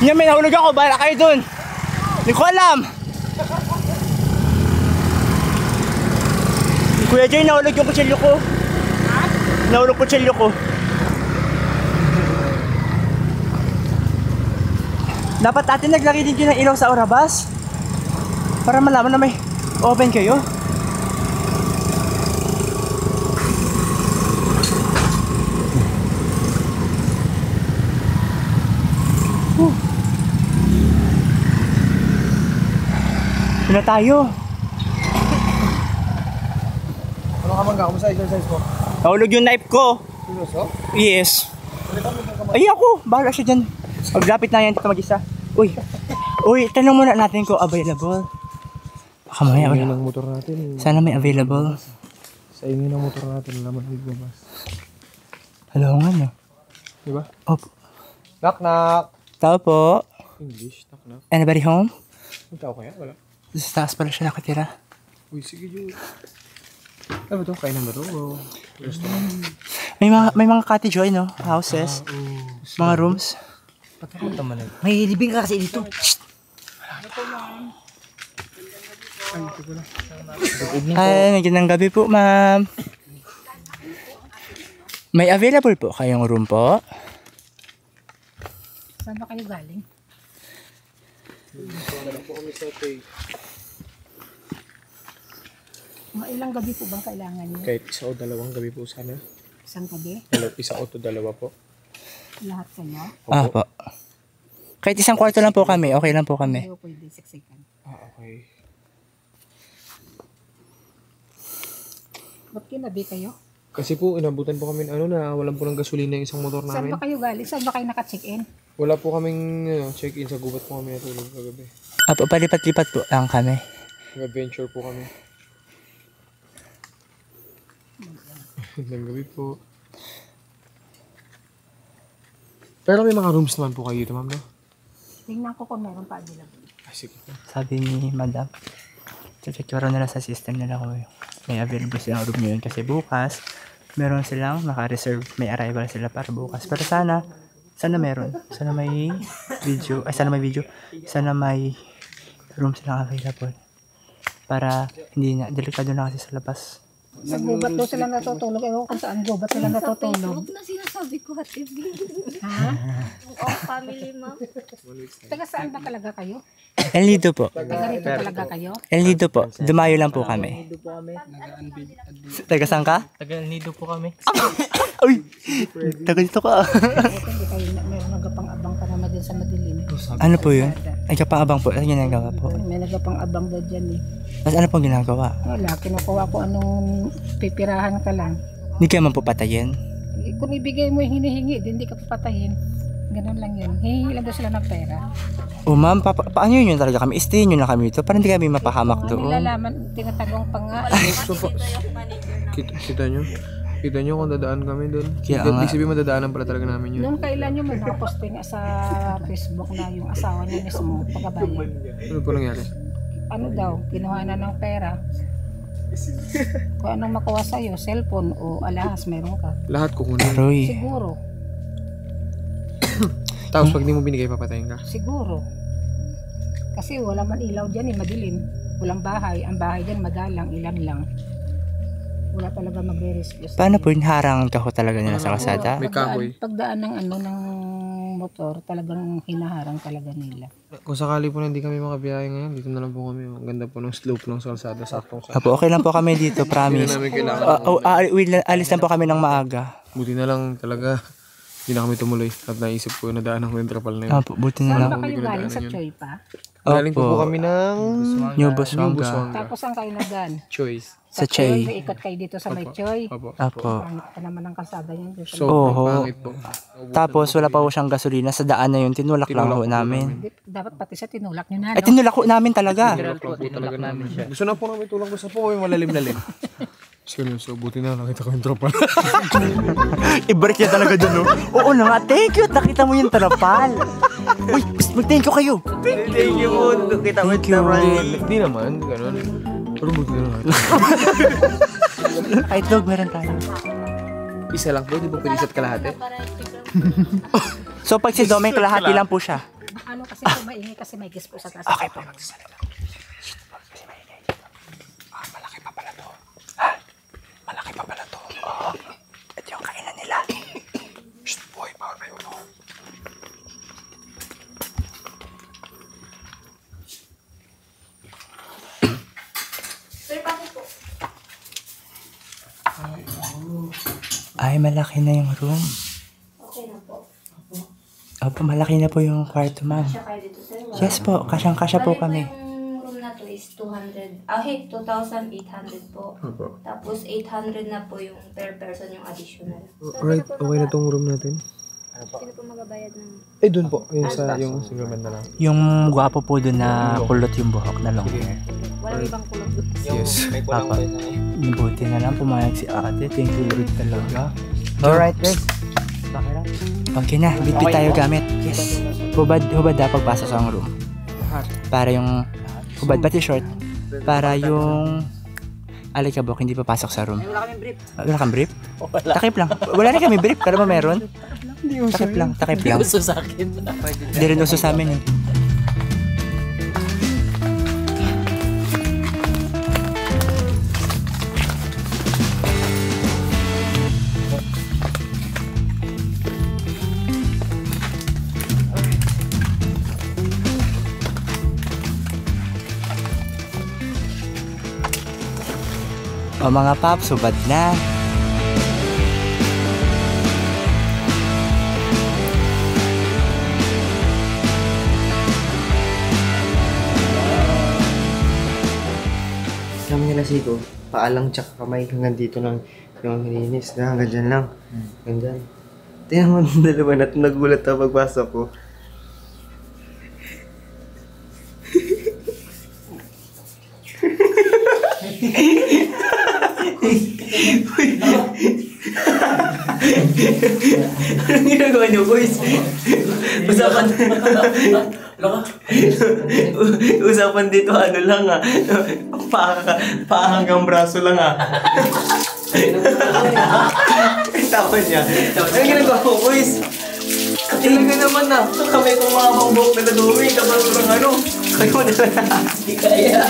Yan, may nahulog ako, bala kayo dun. Hindi ko alam. Kuya Jay, nahulog yung kutsilyo ko. Nahulog kutsilyo ko. Dapat atin naglagay din kayo ng ilaw sa orabas para malaman na may open kayo. Yun na tayo. Ano ka mangga? Kumusta exercise mo? Nahulog yung knife ko. Seryoso? Yes. Ay ako, bahala siya dyan. Paglapit na yan dito mag-isa. Uy, tanong muna natin kung available. Baka mamaya wala. Ng motor natin. Sana may available. Sa ingin ng motor natin, laman ng bibabas. Hello nga no. Diba? Opo. Knock knock. Tao po. English, knock knock. Anybody home? Ang tao kaya? Wala. Sa taas pala siya nakatira. Uy, sige Jude. Ano ba ito? Kainan ba ito? Restaurant? May mga cottage joy no? Houses. Mga rooms. May libing ka kasi dito. Ay, magandang gabi po, ma'am. May available po kayong room po? Saan ba kayo galing? Mga ilang gabi po bang kailangan niyo? Kahit isa o dalawang gabi po sana. Isang gabi? Isa o to dalawa po. Lahat kayo? Po. Kahit isang kwarto lang po kami, okay lang po kami. Hindi pwede siksikan. Okay. Ba't kinabi kayo? Kasi po, inabutan po kami na walang po ng gasolina yung isang motor Saan namin. ba kayo galing? Saan ba kayo naka-check-in? Wala po kaming check-in sa gubat po kami natulog kagabi. Palipat-lipat po lang kami. Nag-adventure po kami. Ng gabi po. Pero may mga rooms naman po kayo dito, ma'am, no? Tingnan ko kung meron pa available. Sige po. Sabi ni madam, check nila sa system nila kung may available silang room ngayon. Kasi bukas, meron silang naka-reserve, may arrival sila para bukas. Pero sana meron. Sana may video. Sana may room silang available. Para hindi na, delikado na kasi sa labas. Sa gubat daw sila natutulog. Ewan kung saan gubat sila natutulog. Huwag na sinasabi ko at TV. Ha? Oh, family ma'am. Taga saan ba talaga kayo? El Nido po. Taga rito talaga kayo? El Nido po. Dumayo lang po kami. Taga saan ka? Taga El Nido po kami. Uy! Taga dito ka. Hindi kayo meron nagapang-abang pa naman dyan sa madilim. Ano po yun? Ay, kapang-abang po. Ano ginagawa po? May nagapang-abang daw dyan eh. Tapos ano pong ginagawa? Wala, kinukuha ko anong pipirahan ka lang. Hindi kayo man po patayin? Kung ibigay mo yung hinihingi, hindi ka papatayin. Ganun lang yun. Hihingi lang daw sila ng pera. Oh ma'am, paano yun talaga kami? Stay nyo na kami ito para hindi kami mapahamak doon. Nilalaman, tinatagong pa nga. Kita nyo kung dadaan kami doon. Kaya nga. Ibig sabihin madadaanan pala talaga namin yun. Noong kailan nyo may nakaposte nga sa Facebook na yung asawa niya mismo, pagkabayan. Ano po nangyari? Ano daw, kinuha na ng pera. Kung anong makuha sa'yo, cellphone o alahas, meron ka. Lahat kukunin. Siguro. Tapos pag di mo binigay, papatayin ka? Siguro. Kasi wala man ilaw dyan eh, madilim. Walang bahay. Ang bahay dyan madalang, ilan lang. Wala talaga magre-rescue. Paano po harangan ka ho talaga nila sa kalsada? May kahoy. Pagdaan ng ng motor, talagang hinaharang talaga nila. Kung sakali po na hindi kami makabiyahe ngayon, dito na lang po kami. Ang ganda po ng slope ng kalsada, saktong sa. Apo, okay lang po kami dito, promise. Hindi na namin kailangan. Alis lang po kami ng maaga. Buti na lang talaga. Hindi na kami tumuloy. At naisip ko na daanan ko yung trapal na yun. Apo, buti na lang. Saan ba kayo galing sa Choy pa? Galing po kami ng New Busuanga. Tapos saan kayo nagan? Choice. Sa Choy. May ikot kayo dito sa may Choy. Apo. Pangit pa naman ang kalsada yan. Pangit po. Tapos wala pa po siyang gasolina sa daan na yun. Tinulak lang ho namin. Dapat pati sa tinulak nyo na, Ay, tinulak ho namin talaga. Tinulak namin siya. Gusto na po namin tulak ko sa po. Yung malalim-lalim. So, buti na nakita ko yung trapal. I-break niya talaga dun, no? Oo na nga, thank you. Nakita mo yung trapal. Uy, mag-thank you kayo. Thank you po. Kita mo yung trapal. Hindi naman, ganun. Itlog meron tayo. Isa lang po, di ba pwede isa't kalahati? So pag si Domeng kalahati lang po siya. Ano kasi po maingay kasi may guest po sa taas. Okay po, magsasalita. Malaki pa pala to. Ha? Malaki pa pala to. Oo. Ito yung kainan nila. Shh, boy, bawal may ulo. Sir, bakit po? Ay, malaki na yung room. Okay na po. Opo, malaki na po yung kwarto, ma'am. Kasya kayo dito, sir? Yes po, kasyang-kasya po kami. Yung room na to is 200. 2,800 po. Opo. Tapos 800 na po yung per person yung additional. Alright, okay na tong room natin. Sino po magabayad ng... Eh, dun po. Yung single man na lang. Yung gwapo po doon na kulot yung buhok na long hair. Walang ibang kulot doon. Yes. Papa, buti na lang pumayag si ate. Thank you, Lord talaga. Alright, guys. Okay na, bitbit tayo gamit. Yes. Hubad na pagpasok sa room. Para yung... Hubad pati short. Para yung... Alikabok, hindi papasok sa room. Wala kaming brief. Wala kang brief? Takip lang. Wala rin kami brief. Kala ba meron? Takip lang. Hindi uso sa akin. Hindi rin uso sa amin eh. O mga paps, subad na. Kami nila Siko, paalang tsaka kamay hanggang dito lang yung hininis na hanggang dyan lang. Hanggang dyan. Tingnan mo ng dalawa na nagulat na pagpasok ko. Anong ginagawa niyo, boys? Usapan dito, ano lang ah. Paa hanggang braso lang ah. Tawa niya. Anong ginagawa mo, boys? Talaga naman na. Kamay kong mga buhok na nag-uwi. Kapag walang ano. Kayo na lang. Hindi kaya.